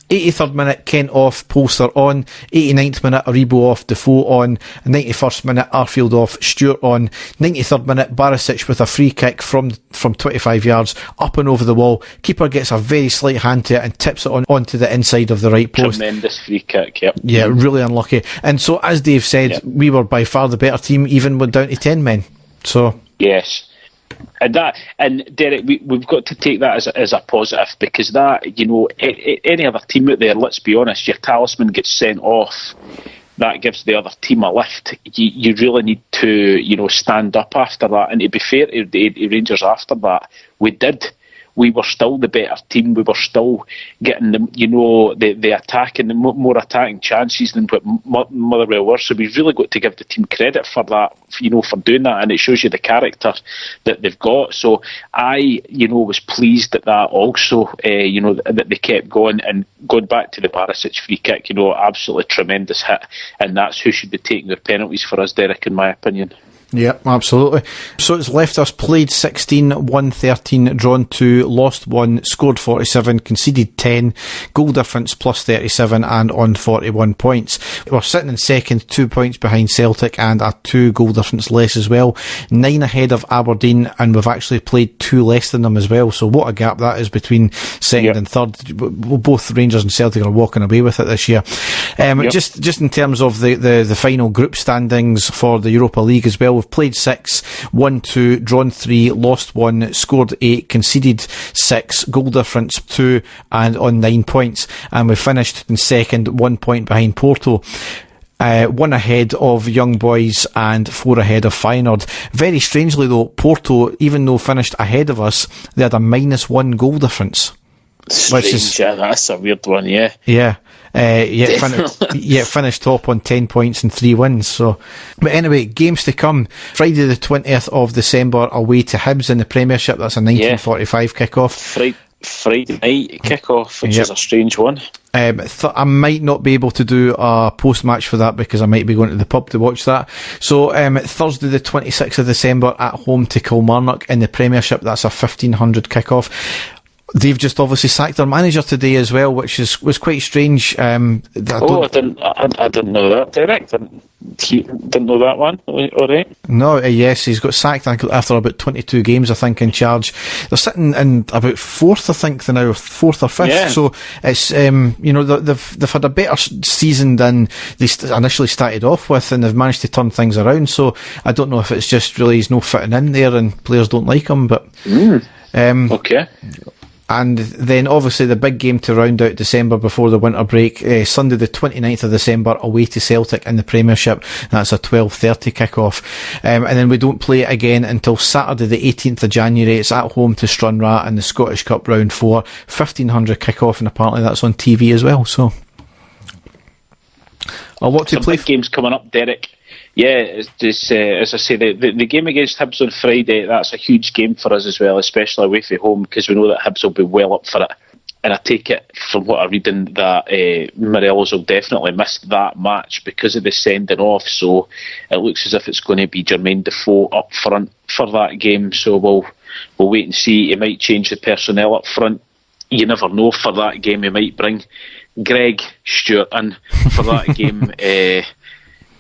83rd minute, Kent off, Polster on. 89th minute, Aribo off, Defoe on. 91st minute, Arfield off, Stewart on. 93rd minute, Barisic with a free kick from 25 yards, up and over the wall. Keeper gets a very slight hand to it and tips it onto the inside of the right post. Tremendous free kick, yep. Yeah, really unlucky. And so, as Dave said, we were by far the better team, even with down to 10 men. So, yes. And Derek, we've got to take that as a positive, because that, any other team out there, let's be honest, your talisman gets sent off, that gives the other team a lift. You really need to, stand up after that. And to be fair to the Rangers after that, we did. We were still the better team. We were still getting the attacking, the more attacking chances than what Motherwell were. So we've really got to give the team credit for that, for doing that, and it shows you the character that they've got. So I, was pleased at that also. That they kept going, and going back to the Barisic free kick. Absolutely tremendous hit, and that's who should be taking their penalties for us, Derek, in my opinion. Yeah, absolutely. So it's left us played 16, won 13, drawn 2, lost 1, scored 47, conceded 10, goal difference plus 37 and on 41 points. We're sitting in second, 2 points behind Celtic and a 2 goal difference less as well. 9 ahead of Aberdeen, and we've actually played 2 less than them as well. So what a gap that is between second and third. Both Rangers and Celtic are walking away with it this year. Just in terms of the final group standings for the Europa League as well, we've played 6, won 2, drawn 3, lost 1, scored 8, conceded 6, goal difference 2 and on 9 points, and we finished in second, 1 point behind Porto. 1 ahead of Young Boys and 4 ahead of Feyenoord. Very strangely though, Porto, even though finished ahead of us, they had a -1 goal difference. Strange, that's a weird one, yeah. Yeah. Finished top on 10 points and 3 wins. So, but anyway, games to come. Friday the 20th of December, away to Hibs in the Premiership. That's a 19:45 kick-off. Friday night kick-off, which is a strange one. I might not be able to do a post-match for that, because I might be going to the pub to watch that. So Thursday the 26th of December, at home to Kilmarnock in the Premiership. That's a 1500 kick-off. They've just obviously sacked their manager today as well, which was quite strange. I didn't know that, Derek. Didn't know that one. All right. No, yes, he's got sacked after about 22 games, I think, in charge. They're sitting in about 4th, I think, they're now 4th or 5th. Yeah. So it's they've had a better season than they initially started off with, and they've managed to turn things around. So I don't know if it's just really he's no fitting in there and players don't like him, but okay. And then obviously the big game to round out December before the winter break, Sunday the 29th of December, away to Celtic in the Premiership. That's a 12:30 kick-off. And then we don't play it again until Saturday the 18th of January. It's at home to Stranraer in the Scottish Cup round 4. 1500 kick-off, and apparently that's on TV as well. So I'll watch to play. Big games coming up, Derek. Yeah, it's just, as I say, the game against Hibs on Friday, that's a huge game for us as well, especially away from home, because we know that Hibs will be well up for it. And I take it from what I'm reading that Morelos will definitely miss that match because of the sending off. So it looks as if it's going to be Jermaine Defoe up front for that game. So we'll wait and see. He might change the personnel up front. You never know. For that game, he might bring Greg Stewart in for that game.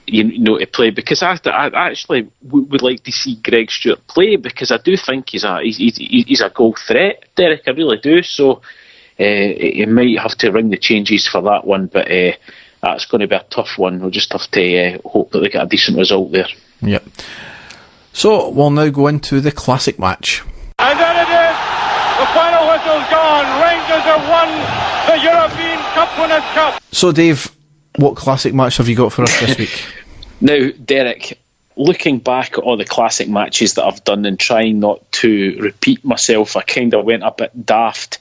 To play, because I actually would like to see Greg Stewart play, because I do think he's a goal threat, Derek. I really do. So he might have to ring the changes for that one, but that's going to be a tough one. We'll just have to hope that they get a decent result there. Yep. So we'll now go into the classic match. And there it is! The final whistle's gone. Rangers have won the European Cup Winners' Cup. So Dave, what classic match have you got for us this week? Now, Derek, looking back at all the classic matches that I've done and trying not to repeat myself, I kind of went a bit daft,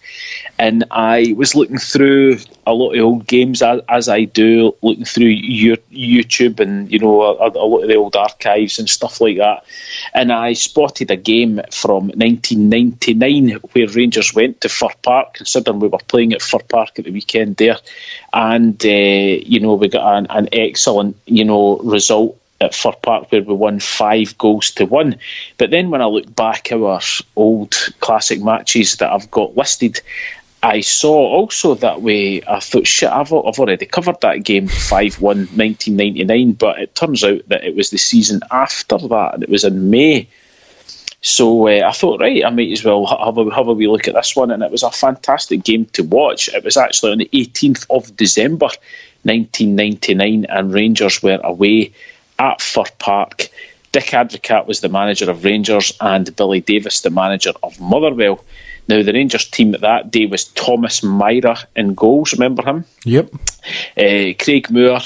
and I was looking through a lot of old games, as I do, looking through YouTube and, you know, a lot of the old archives and stuff like that, and I spotted a game from 1999 where Rangers went to Fir Park, considering we were playing at Fir Park at the weekend there, and, you know, we got an excellent, you know, result at Fir Park where we won 5-1. But then when I look back at our old classic matches that I've got listed, I saw also that I thought, shit, I've already covered that game, 5-1, 1999, but it turns out that it was the season after that, and it was in May. So I thought, right, I might as well have a wee look at this one, and it was a fantastic game to watch. It was actually on the 18th of December, 1999, and Rangers were away at Fir Park. Dick Advocaat was the manager of Rangers and Billy Davis the manager of Motherwell. Now, the Rangers team that day was Thomas Myra in goals, remember him? Yep. Craig Moore,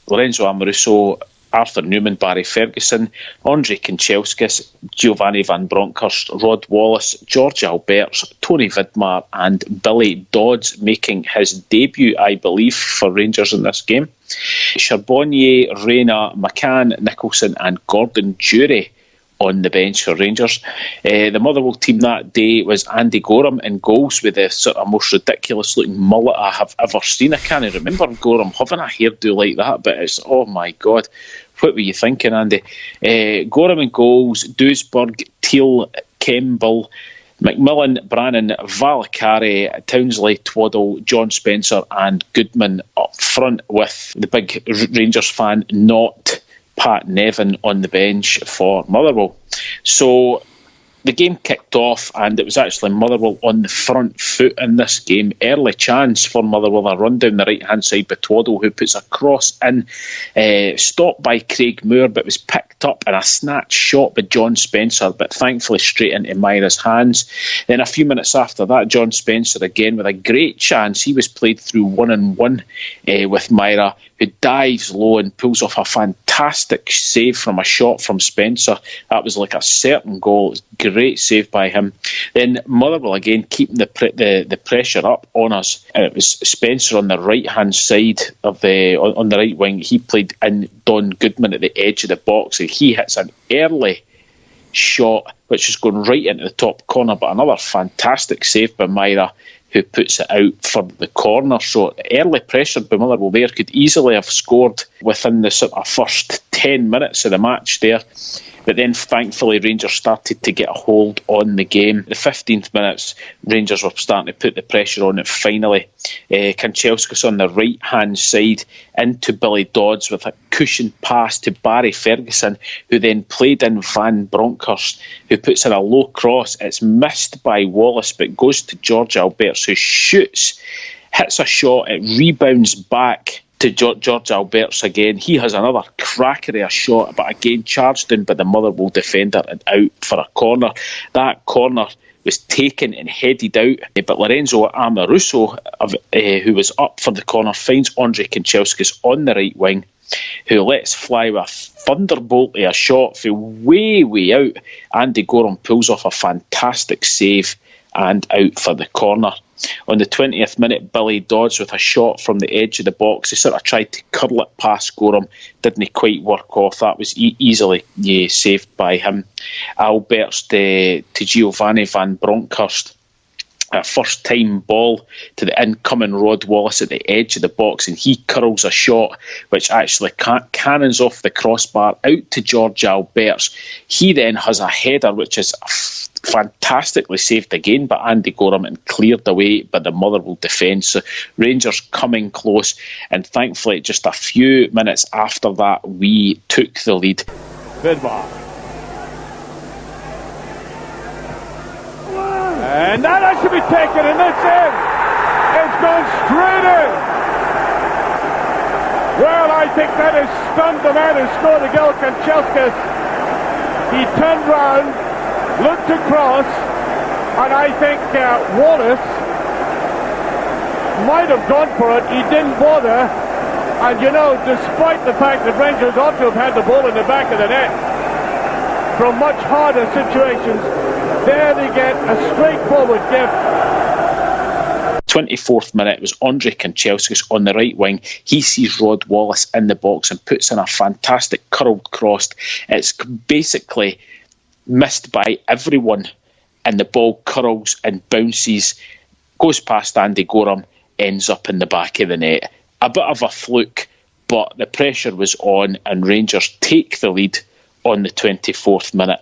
Lorenzo Amoruso, Arthur Newman, Barry Ferguson, Andre Kanchelskis, Giovanni Van Bronckhorst, Rod Wallace, George Alberts, Tony Vidmar and Billy Dodds making his debut, I believe, for Rangers in this game. Charbonnier, Reyna, McCann, Nicholson and Gordon Jury on the bench for Rangers. The Motherwell team that day was Andy Gorham in goals with the sort of most ridiculous looking mullet I have ever seen. I can't remember Gorham having a hairdo like that, but it's, oh my God, what were you thinking, Andy? Gorham in goals, Duisburg, Teal, Kemble, McMillan, Brannan, Valakari, Townsley, Twaddle, John Spencer and Goodman up front, with the big Rangers fan not Pat Nevin on the bench for Motherwell. So the game kicked off, and it was actually Motherwell on the front foot in this game. Early chance for Motherwell, a run down the right hand side by Twaddle, who puts a cross in, stopped by Craig Moore, but was picked up in a snatch shot by John Spencer, but thankfully straight into Myra's hands. Then a few minutes after that, John Spencer again with a great chance. He was played through 1-on-1 with Myra, who dives low and pulls off a fantastic save from a shot from Spencer. That was like a certain goal. It was great save by him. Then Motherwell again keeping the pressure up on us. And it was Spencer on the right hand side of on the right wing. He played in Don Goodman at the edge of the box, and he hits an early shot which is going right into the top corner, but another fantastic save by Myra, who puts it out for the corner. So early pressure by Motherwell there, could easily have scored within the sort of first 10 minutes of the match there. But then thankfully Rangers started to get a hold on the game. The 15th minutes, Rangers were starting to put the pressure on it finally. Kanchelskis on the right hand side into Billy Dodds with a cushioned pass to Barry Ferguson, who then played in Van Bronckhorst, who puts in a low cross. It's missed by Wallace, but goes to George Alberts, who shoots, hits a shot, it rebounds back to George Alberts again. He has another cracker of a shot, but again charged in by the Motherwell defender and out for a corner. That corner was taken and headed out, but Lorenzo Amoruso, who was up for the corner, finds Andre Kanchelskis on the right wing, who lets fly with a thunderbolt of a shot from way out. Andy Gorham pulls off a fantastic save and out for the corner. On the 20th minute, Billy Dodds with a shot from the edge of the box. He sort of tried to curl it past Gorham, didn't quite work off. That was easily saved by him. Alberts to Giovanni Van Bronckhorst. A first time ball to the incoming Rod Wallace at the edge of the box, and he curls a shot which actually cannons off the crossbar out to George Alberts. He then has a header which is fantastically saved again by Andy Gorham and cleared away by the Motherwell defence. So Rangers coming close, and thankfully just a few minutes after that we took the lead. Vidmar. And that has to be taken, and that's it. It's gone straight in. Well, I think that has stunned the man who scored the goal, Kanchelskis. He turned round, looked across, and I think Wallace might have gone for it. He didn't bother. And you know, despite the fact that Rangers ought to have had the ball in the back of the net from much harder situations, there they get a straightforward gift. 24th minute was Andre Kanchelskis on the right wing. He sees Rod Wallace in the box and puts in a fantastic curled cross. It's basically missed by everyone, and the ball curls and bounces, goes past Andy Gorham, ends up in the back of the net. A bit of a fluke, but the pressure was on and Rangers take the lead on the 24th minute.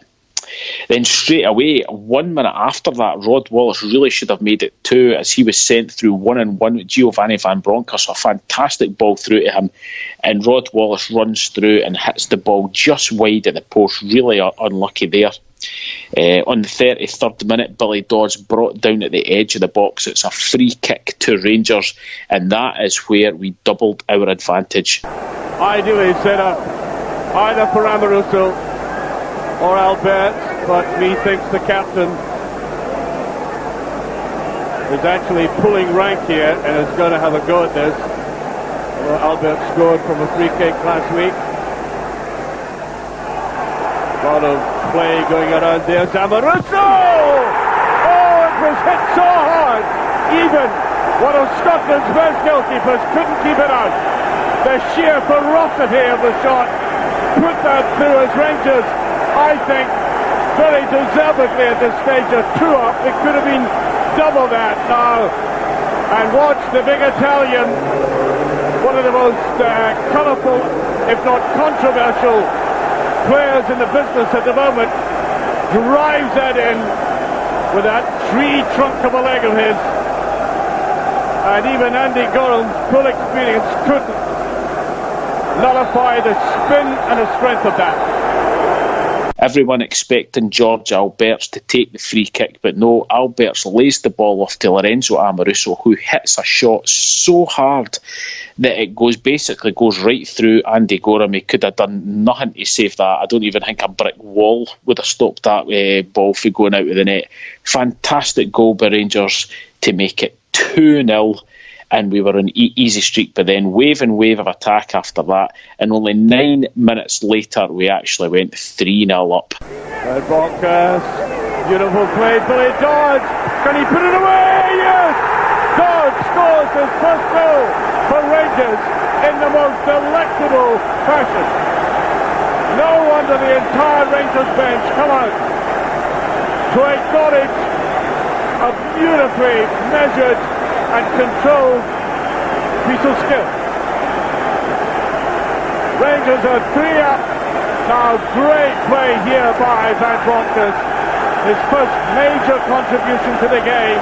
Then straight away, 1 minute after that, Rod Wallace really should have made it 2 as he was sent through 1-on-1 with Giovanni Van Bronckhorst. A fantastic ball through to him, and Rod Wallace runs through and hits the ball just wide at the post. Really unlucky there. On the 33rd minute, Billy Dodds brought down at the edge of the box. It's a free kick to Rangers, and that is where we doubled our advantage. Ideally set up either for Amoruso or Albert, but methinks the captain is actually pulling rank here and is going to have a go at this. Well, Albert scored from a free kick last week. A lot of play going around there. Amoruso! Oh, it was hit so hard. Even one of Scotland's best goalkeepers couldn't keep it out. The sheer ferocity of the shot put that through as Rangers, I think, very deservedly at this stage of 2-up. It could have been double that now. And watch the big Italian, one of the most colourful, if not controversial, players in the business at the moment, drives that in with that tree trunk of a leg of his. And even Andy Gorham's full experience couldn't nullify the spin and the strength of that. Everyone expecting George Alberts to take the free kick, but no, Alberts lays the ball off to Lorenzo Amoruso, who hits a shot so hard that it goes right through Andy Gorham. He could have done nothing to save that. I don't even think a brick wall would have stopped that ball from going out of the net. Fantastic goal by Rangers to make it 2-0. And we were on easy streak, but then wave of attack after that, and only 9 minutes later we actually went 3-0 up. Bronckhorst, beautiful play, Billy Dodds, can he put it away? Yes! Dodds scores his first goal for Rangers in the most delectable fashion. No wonder the entire Rangers bench come out to acknowledge a beautifully measured and controlled piece of skill. Rangers are 3-up. Now great play here by Van Bronckhorst. His first major contribution to the game.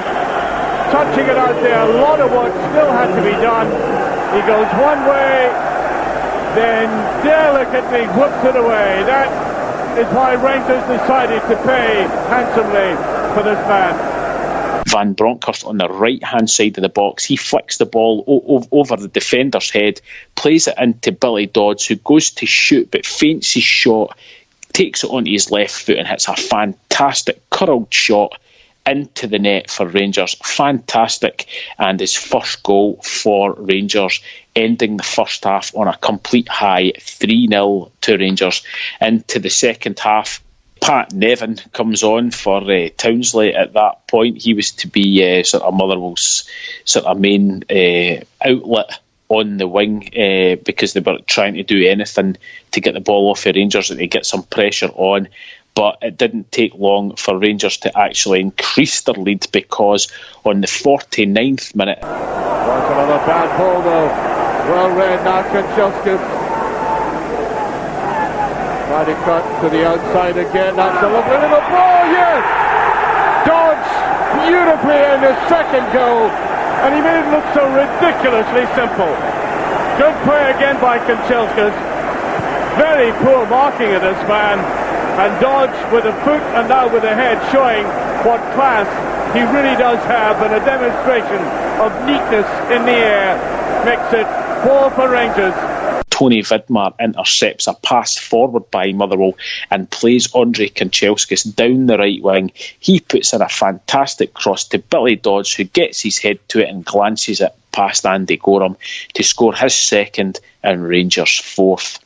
Touching it out there, a lot of work still had to be done. He goes one way, then delicately whips it away. That is why Rangers decided to pay handsomely for this man. Van Bronckhorst on the right-hand side of the box. He flicks the ball over the defender's head, plays it into Billy Dodds, who goes to shoot but feints his shot, takes it onto his left foot and hits a fantastic curled shot into the net for Rangers. Fantastic. And his first goal for Rangers, ending the first half on a complete high, 3-0 to Rangers. Into the second half, Pat Nevin comes on for Townsley at that point. He was to be sort of Motherwell's sort of main outlet on the wing because they were trying to do anything to get the ball off the Rangers and to get some pressure on. But it didn't take long for Rangers to actually increase their lead, because on the 49th minute... That's another bad ball though. Well read now, Kanchelskis. Try to cut to the outside again. That's a lovely little ball, yes! Dodds beautifully in his second goal, and he made it look so ridiculously simple. Good play again by Kanchelskis. Very poor marking of this man, and Dodds with a foot and now with a head showing what class he really does have, and a demonstration of neatness in the air makes it 4 for Rangers Tony Vidmar intercepts a pass forward by Motherwell and plays Andre Kanchelskis down the right wing. He puts in a fantastic cross to Billy Dodds, who gets his head to it and glances it past Andy Gorham to score his second and Rangers' fourth.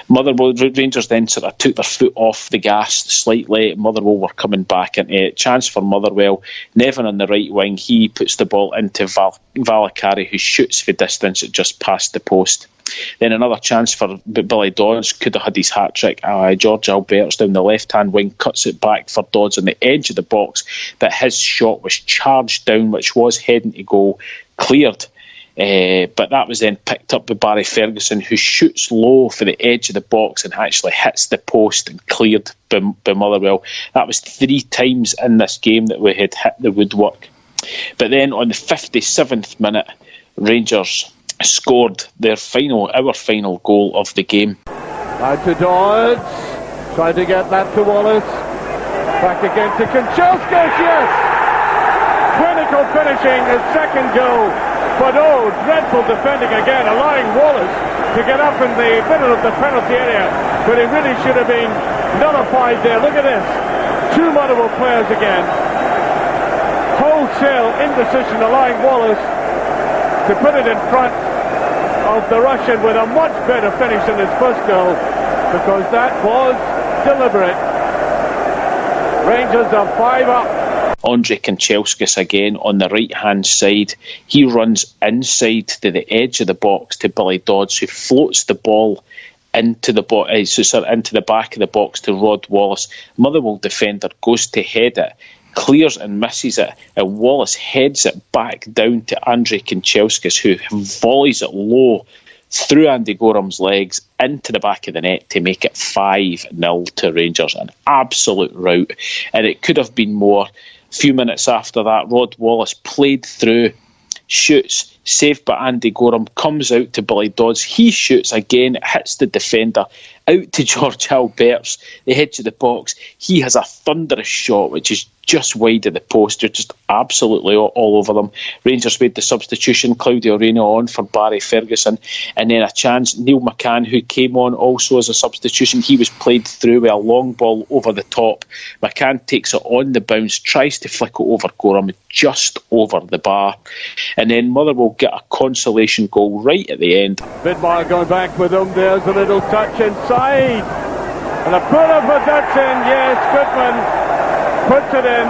Motherwell Rangers then sort of took their foot off the gas slightly. Motherwell were coming back into it. Chance for Motherwell. Nevin on the right wing. He puts the ball into Valakari, who shoots for distance at just past the post. Then another chance for Billy Dodds. Could have had his hat-trick. George Alberts down the left-hand wing cuts it back for Dodds on the edge of the box, but his shot was charged down, which was heading to goal, cleared. But that was then picked up by Barry Ferguson, who shoots low for the edge of the box and actually hits the post and cleared by Motherwell. That was 3 times in this game that we had hit the woodwork. But then on the 57th minute, Rangers scored our final goal of the game. Out to Dodds, trying to get that to Wallace. Back again to Kanchelskis, yes! Clinical finishing, his second goal. But dreadful defending again, allowing Wallace to get up in the middle of the penalty area, but he really should have been nullified there. Look at this, 2 Motherwell players again. Wholesale indecision, allowing Wallace to put it in front of the Russian with a much better finish than his first goal, because that was deliberate. Rangers are 5 up. Andre Kanchelskis again on the right-hand side. He runs inside to the edge of the box to Billy Dodds, who floats the ball into the into the back of the box to Rod Wallace. Motherwell defender goes to head it, clears and misses it, and Wallace heads it back down to Andre Kanchelskis, who volleys it low through Andy Gorham's legs into the back of the net to make it 5-0 to Rangers. An absolute rout, and it could have been more. A few minutes after that, Rod Wallace played through, shoots, saved by Andy Gorham, comes out to Billy Dodds. He shoots again, hits the defender, out to George Alberts, the edge of the box. He has a thunderous shot, which is just wide of the post. They're just absolutely all over them. Rangers made the substitution, Claudio Reyna on for Barry Ferguson, and then a chance. Neil McCann, who came on also as a substitution, he was played through with a long ball over the top. McCann takes it on the bounce, tries to flick it over Gorham, just over the bar, and then Motherwell get a consolation goal right at the end. Vidmar going back with him. There's a little touch inside, and a puller for that's in. Yes, Goodman puts it in,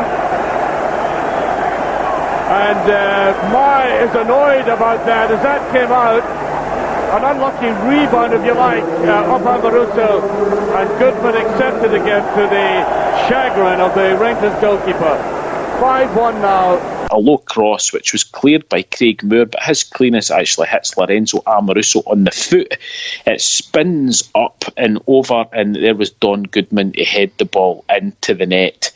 and Mai is annoyed about that as that came out. An unlucky rebound, if you like, of Amaruso, and Goodman accepted again to the chagrin of the Rangers goalkeeper. 5-1 now. A low cross which was cleared by Craig Moore, but his clearness actually hits Lorenzo Amaruso on the foot. It spins up and over, and there was Don Goodman to head the ball into the net.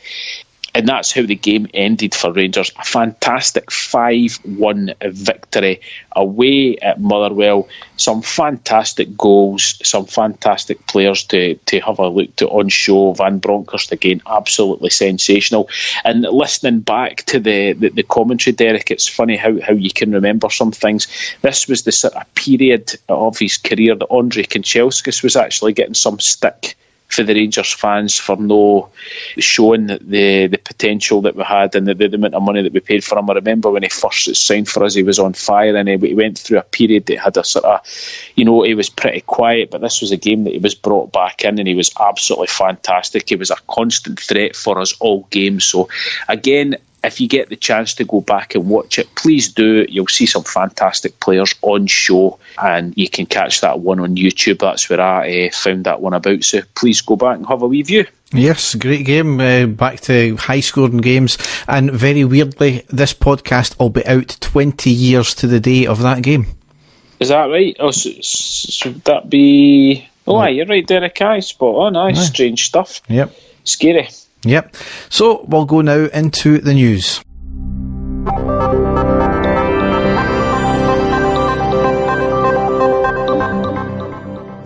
And that's how the game ended for Rangers. A fantastic 5-1 victory away at Motherwell. Some fantastic goals, some fantastic players to have a look to on show. Van Bronckhorst again, absolutely sensational. And listening back to the commentary, Derek, it's funny how you can remember some things. This was the sort of period of his career that Andre Kanchelskis was actually getting some stick for the Rangers fans for no showing the potential that we had and the amount of money that we paid for him. I remember when he first signed for us, he was on fire, and he went through a period that had a sort of, he was pretty quiet, but this was a game that he was brought back in and he was absolutely fantastic. He was a constant threat for us all games. So again, if you get the chance to go back and watch it, please do. You'll see some fantastic players on show, and you can catch that one on YouTube. That's where I found that one about. So please go back and have a wee view. Yes, great game. Back to high-scoring games. And very weirdly, this podcast will be out 20 years to the day of that game. Is that right? Oh, should that be... Oh, aye, you're right, Derek. Aye, spot on. Aye, strange stuff. Yep. Scary. Yep. So we'll go now into the news.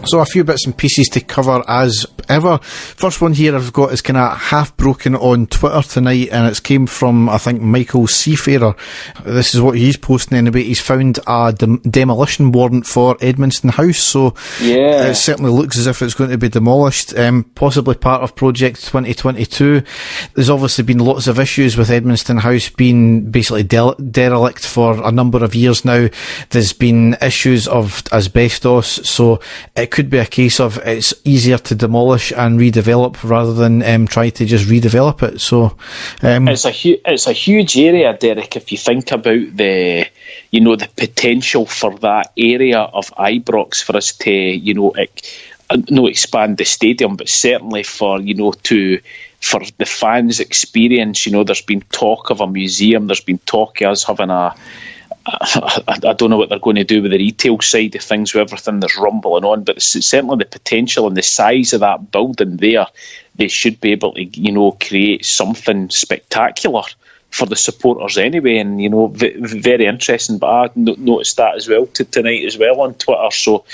So a few bits and pieces to cover as ever. First one here I've got is kind of half broken on Twitter tonight, and it's came from, I think, Michael Seafarer. This is what he's posting anyway. He's found a demolition warrant for Edmonston House, so it certainly looks as if it's going to be demolished, possibly part of Project 2022. There's obviously been lots of issues with Edmonston House being basically derelict for a number of years now. There's been issues of asbestos, so it could be a case of it's easier to demolish and redevelop rather than try to just redevelop it. So it's a huge area, Derek, if you think about the potential for that area of Ibrox for us to not expand the stadium, but certainly for for the fans' experience. There's been talk of a museum, there's been talk of us having I don't know what they're going to do with the retail side of things with everything that's rumbling on, but certainly the potential and the size of that building there, they should be able to create something spectacular for the supporters anyway. And very interesting. But I noticed that as well tonight as well on Twitter, so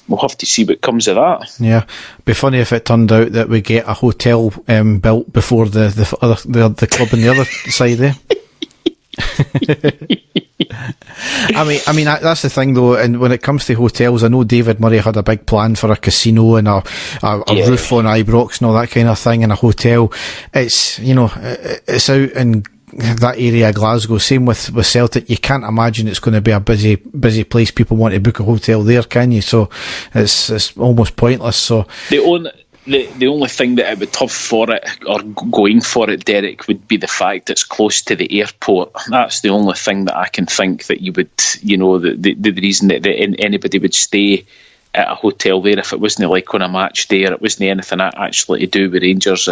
we'll have to see what comes of that. Yeah, be funny if it turned out that we get a hotel built before the club on the other side there. I mean that's the thing though, and when it comes to hotels, I know David Murray had a big plan for a casino and a roof on Ibrox and all that kind of thing, and a hotel. It's it's out in that area of Glasgow. Same with Celtic. You can't imagine it's going to be a busy place. People want to book a hotel there, can you? So it's almost pointless. So The only thing that I would have for it, or going for it, Derek, would be the fact it's close to the airport. That's the only thing that I can think that you would, the reason that anybody would stay at a hotel there if it wasn't like on a match day, or it wasn't anything actually to do with Rangers.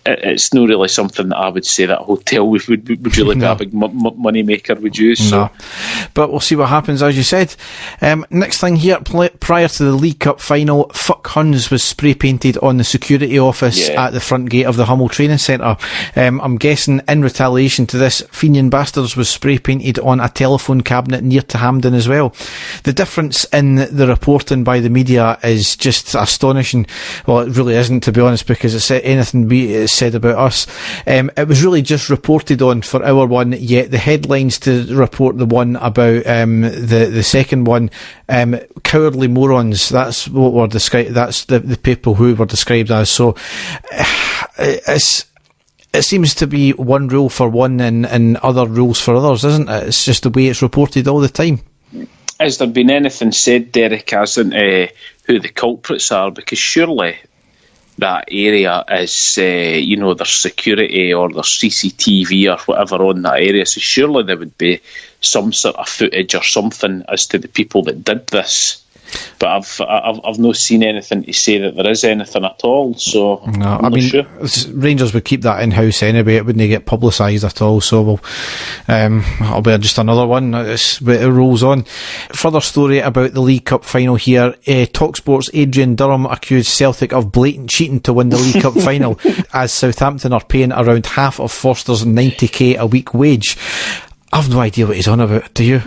It's not really something that I would say that hotel would really be a big money maker, would you? So. No. But we'll see what happens, as you said. Next thing here, prior to the League Cup final, Fuck Huns was spray painted on the security office at the front gate of the Hummel Training Centre. I'm guessing in retaliation to this, Fenian Bastards was spray painted on a telephone cabinet near to Hampden as well. The difference in the reporting by the media is just astonishing. Well, it really isn't, to be honest, because it's anything is said about us. It was really just reported on for our one, yet the headlines to report the one about the second one, cowardly morons, that's what were described, that's the people who were described as. So it seems to be one rule for one and other rules for others, isn't it? It's just the way it's reported all the time. Has there been anything said, Derek, as in who the culprits are? Because surely that area is, there's security or there's CCTV or whatever on that area, so surely there would be some sort of footage or something as to the people that did this. But I've not seen anything to say that there is anything at all. So no, I'm not sure. Rangers would keep that in house anyway. It wouldn't get publicised at all. So it'll be just another one. It rolls on. Further story about the League Cup final here. Talksport's Adrian Durham accused Celtic of blatant cheating to win the League Cup final, as Southampton are paying around half of Forster's 90k a week wage. I've no idea what he's on about. Do you?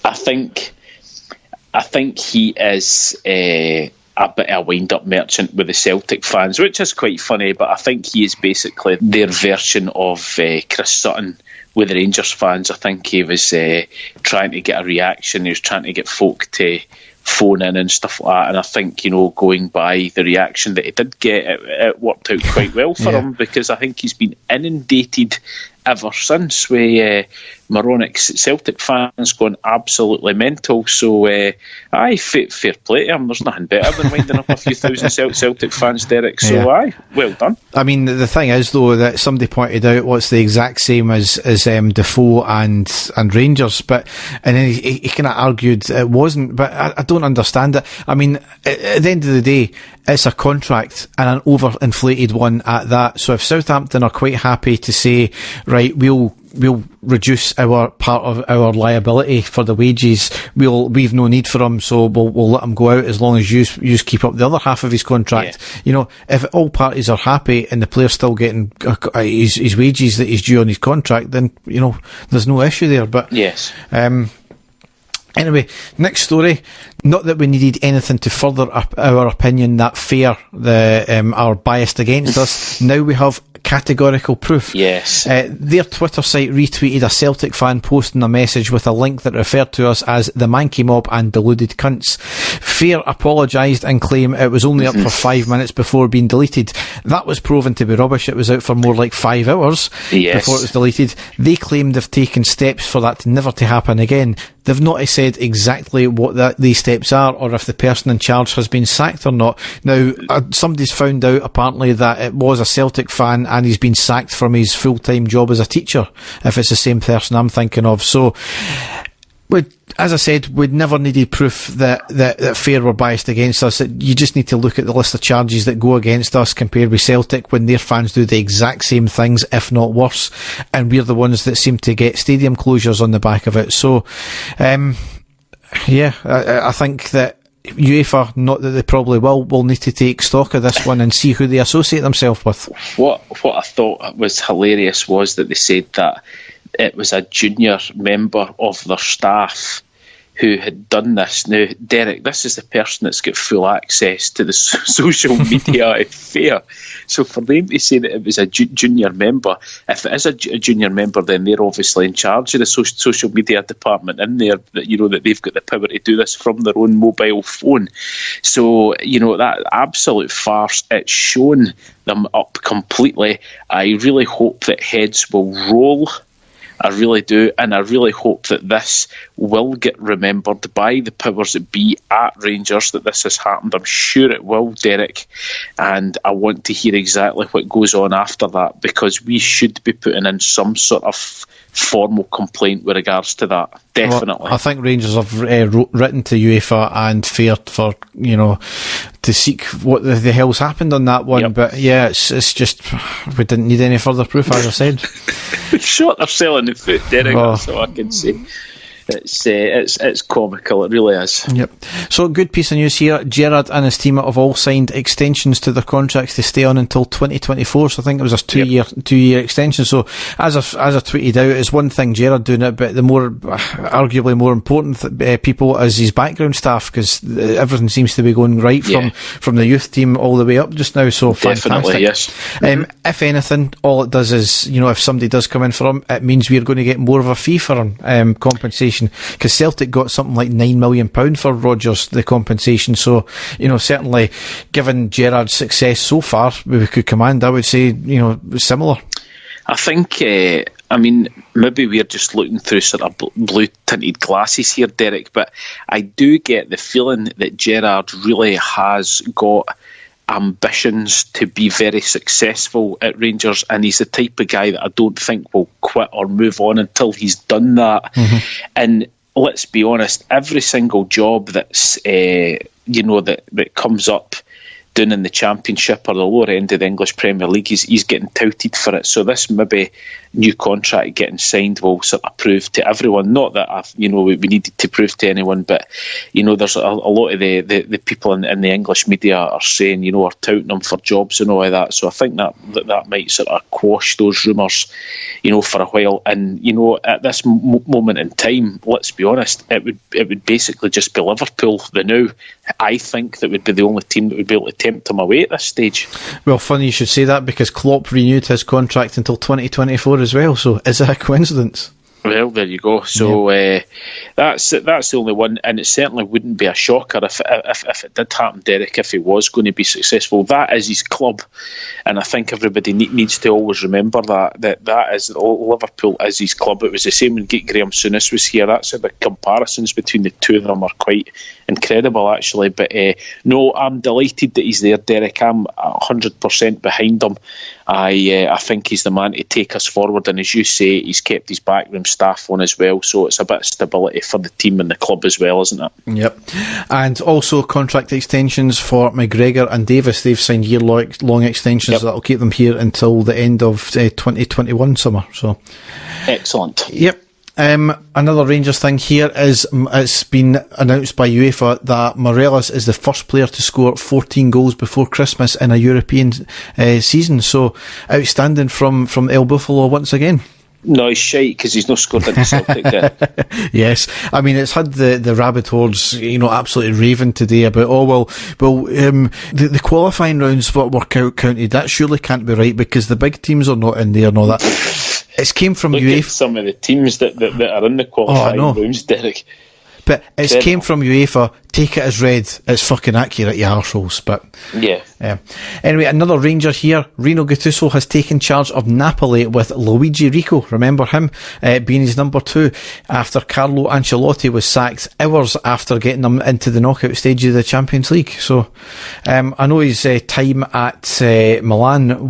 I think he is a bit of a wind-up merchant with the Celtic fans, which is quite funny, but I think he is basically their version of Chris Sutton with the Rangers fans. I think he was trying to get a reaction. He was trying to get folk to phone in and stuff like that, and I think, going by the reaction that he did get, it worked out quite well for him, because I think he's been inundated ever since with moronic Celtic fans going absolutely mental. So fair play to him. There's nothing better than winding up a few thousand Celtic fans, Derek. So well done. I mean, the thing is though, that somebody pointed out what's the exact same as Defoe and Rangers, but and then he kind of argued it wasn't, but I don't understand it. I mean, at the end of the day, it's a contract, and an overinflated one at that. So if Southampton are quite happy to say, right, we'll reduce our part of our liability for the wages, we've no need for him, so we'll let him go out as long as you keep up the other half of his contract. If all parties are happy and the player's still getting his wages that he's due on his contract, then there's no issue there. But yes. Anyway, next story. not that we needed anything to further our opinion that Fair are biased against us. Now we have categorical proof. Yes. Their Twitter site retweeted a Celtic fan posting a message with a link that referred to us as the Mankey Mob and deluded cunts. Fair apologised and claimed it was only up for 5 minutes before being deleted. That was proven to be rubbish. It was out for more like 5 hours before it was deleted. They claimed they've taken steps for that never to happen again. They've not said exactly what these steps are, or if the person in charge has been sacked or not. Now, somebody's found out apparently that it was a Celtic fan and he's been sacked from his full-time job as a teacher, if it's the same person I'm thinking of. So, as I said, we'd never needed proof that Fair were biased against us. You just need to look at the list of charges that go against us compared with Celtic when their fans do the exact same things, if not worse, and we're the ones that seem to get stadium closures on the back of it. So, I think that UEFA, not that they probably will need to take stock of this one and see who they associate themselves with. What I thought was hilarious was that they said that it was a junior member of their staff who had done this. Now, Derek, this is the person that's got full access to the social media at Fair. So for them to say that it was a junior member, if it is a junior member, then they're obviously in charge of the social media department in there, that they've got the power to do this from their own mobile phone. So, that absolute farce, it's shown them up completely. I really hope that heads will roll. I really do, and I really hope that this will get remembered by the powers that be at Rangers, that this has happened. I'm sure it will, Derek, and I want to hear exactly what goes on after that, because we should be putting in some sort of formal complaint with regards to that. Definitely. Well, I think Rangers have written to UEFA and Fair for, to seek what the hell's happened on that one. Yep. But yeah, it's just, we didn't need any further proof, as I said. Shot they're selling the foot, Derek, that's all I can say. It's comical, it really is. Yep. So, good piece of news here. Gerrard and his team have all signed extensions to their contracts to stay on until 2024. So I think it was a two-year extension. So as I tweeted out, it's one thing Gerrard doing it, but the arguably more important people is his background staff, because everything seems to be going right from the youth team all the way up just now. So definitely, fantastic. Yes. If anything, all it does is, if somebody does come in for him, it means we're going to get more of a fee for him, compensation. Because Celtic got something like £9 million for Rodgers, the compensation. So, certainly, given Gerrard's success so far, we could command, I would say, similar. I think, maybe we're just looking through sort of blue-tinted glasses here, Derek, but I do get the feeling that Gerrard really has got ambitions to be very successful at Rangers, and he's the type of guy that I don't think will quit or move on until he's done that. And let's be honest, every single job that's that comes up down in the Championship or the lower end of the English Premier League, he's getting touted for it. So this maybe new contract getting signed will sort of prove to everyone, not that we needed to prove to anyone, but there's a lot of the people in the English media are saying, are touting them for jobs and all of that. So I think that might sort of quash those rumours, for a while. And at this moment in time, let's be honest, it would basically just be Liverpool. The now, I think, that would be the only team that would be able to tempt him away at this stage. Well, funny you should say that, because Klopp renewed his contract until 2024 as well. So is that a coincidence? Well, there you go. So that's the only one, and it certainly wouldn't be a shocker if it did happen, Derek, if he was going to be successful. That is his club, and I think everybody needs to always remember that is Liverpool is his club. It was the same when Graham Souness was here. That's the comparisons between the two of them are quite incredible, actually. But no, I'm delighted that he's there, Derek. I'm 100% behind him. I think he's the man to take us forward, and as you say, he's kept his backroom staff on as well, so it's a bit of stability for the team and the club as well, isn't it? Yep. And also contract extensions for McGregor and Davis. They've signed year-long extensions that'll keep them here until the end of 2021 summer. So excellent. Yep. Another Rangers thing here is it's been announced by UEFA that Morelos is the first player to score 14 goals before Christmas in a European season. So outstanding from El Buffalo once again. No, he's shite because he's not scored into Celtic then. Yes, I mean it's had the rabid hordes, absolutely raving today about the qualifying rounds were counted. That surely can't be right because the big teams are not in there and all that. It came from Look UEFA. at some of the teams that are in the qualifying rounds, Derek. But it came from UEFA. Take it as read. It's fucking accurate, you arseholes. But yeah. Anyway, another Ranger here. Rino Gattuso has taken charge of Napoli with Luigi Rico. Remember him being his number 2 after Carlo Ancelotti was sacked hours after getting them into the knockout stage of the Champions League. So I know his time at Milan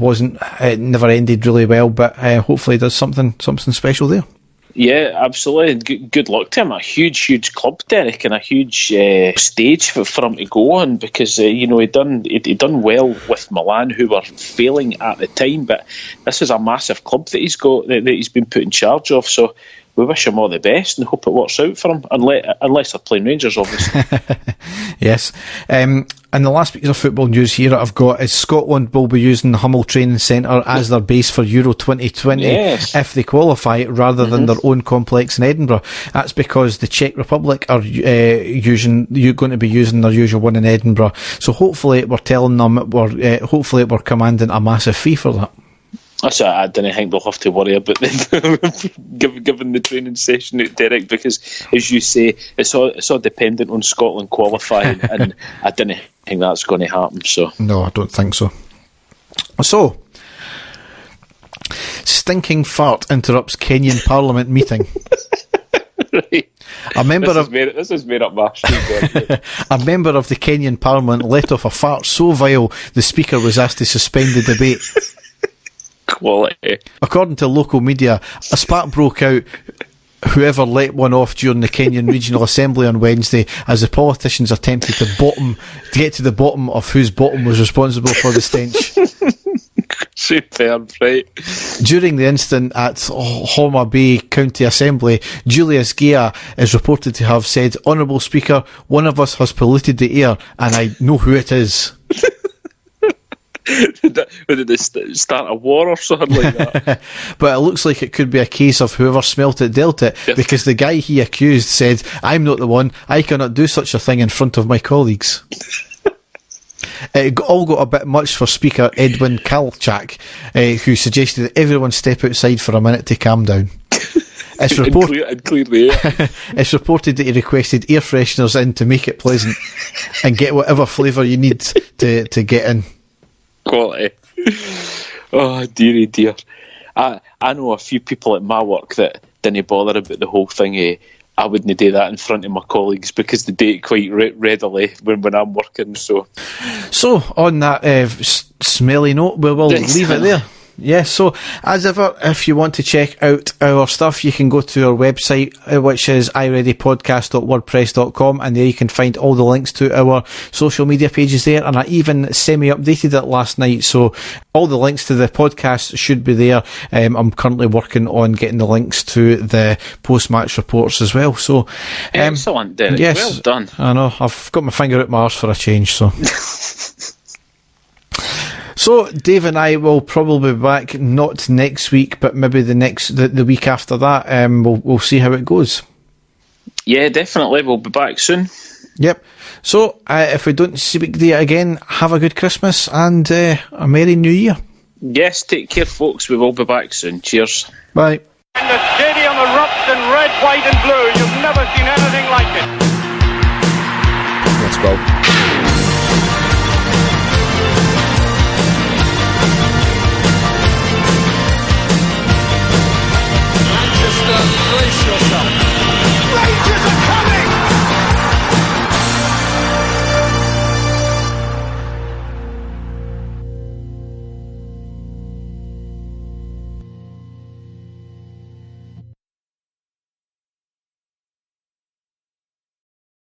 never ended really well, but hopefully he does something special there. Yeah, absolutely. Good luck to him. A huge club, Derek, and a huge stage for him to go on because he'd done well with Milan, who were failing at the time. But this is a massive club that he's got that he's been put in charge of. So we wish him all the best and hope it works out for him. Unless they're playing Rangers, obviously. Yes. And the last piece of football news here I've got is Scotland will be using the Hummel Training Centre as their base for Euro 2020 if they qualify, rather than their own complex in Edinburgh. That's because the Czech Republic are going to be using their usual one in Edinburgh. So hopefully we're telling them we're commanding a massive fee for that. So I don't think they'll have to worry about them given the training session at Derek, because as you say, it's all dependent on Scotland qualifying, and I don't think that's going to happen. So no, I don't think so. So, stinking fart interrupts Kenyan Parliament meeting. Right. This is made up my street. A member of the Kenyan Parliament let off a fart so vile the Speaker was asked to suspend the debate. Quality. According to local media, a spat broke out whoever let one off during the Kenyan Regional Assembly on Wednesday as the politicians attempted to get to the bottom of whose bottom was responsible for the stench. Superb, right? During the incident at Homa Bay County Assembly, Julius Gia is reported to have said, "Honourable Speaker, one of us has polluted the air and I know who it is." Did they start a war or something like that? But it looks like it could be a case of whoever smelt it dealt it, because the guy he accused said, "I'm not the one, I cannot do such a thing in front of my colleagues." It all got a bit much for Speaker Edwin Kalchak, who suggested that everyone step outside for a minute to calm down. It's It's reported that he requested air fresheners in to make it pleasant and get whatever flavour you need to get in. Quality. Oh, dearie dear. I know a few people at my work that didn't bother about the whole thing. I wouldn't do that in front of my colleagues because they do it quite readily when I'm working. So on that smelly note, we will leave it there. Yes, so as ever, if you want to check out our stuff, you can go to our website, which is ireadypodcast.wordpress.com, and there you can find all the links to our social media pages there, and I even semi-updated it last night, so all the links to the podcast should be there. I'm currently working on getting the links to the post-match reports as well. So excellent, Derek. Yes, well done. I know, I've got my finger out my arse for a change, so... So, Dave and I will probably be back, not next week, but maybe the week after that. We'll see how it goes. Yeah, definitely. We'll be back soon. Yep. So, if we don't speak to you again, have a good Christmas and a Merry New Year. Yes, take care, folks. We will be back soon. Cheers. Bye. And the stadium erupts in red, white and blue. You've never seen anything like it. Let's go.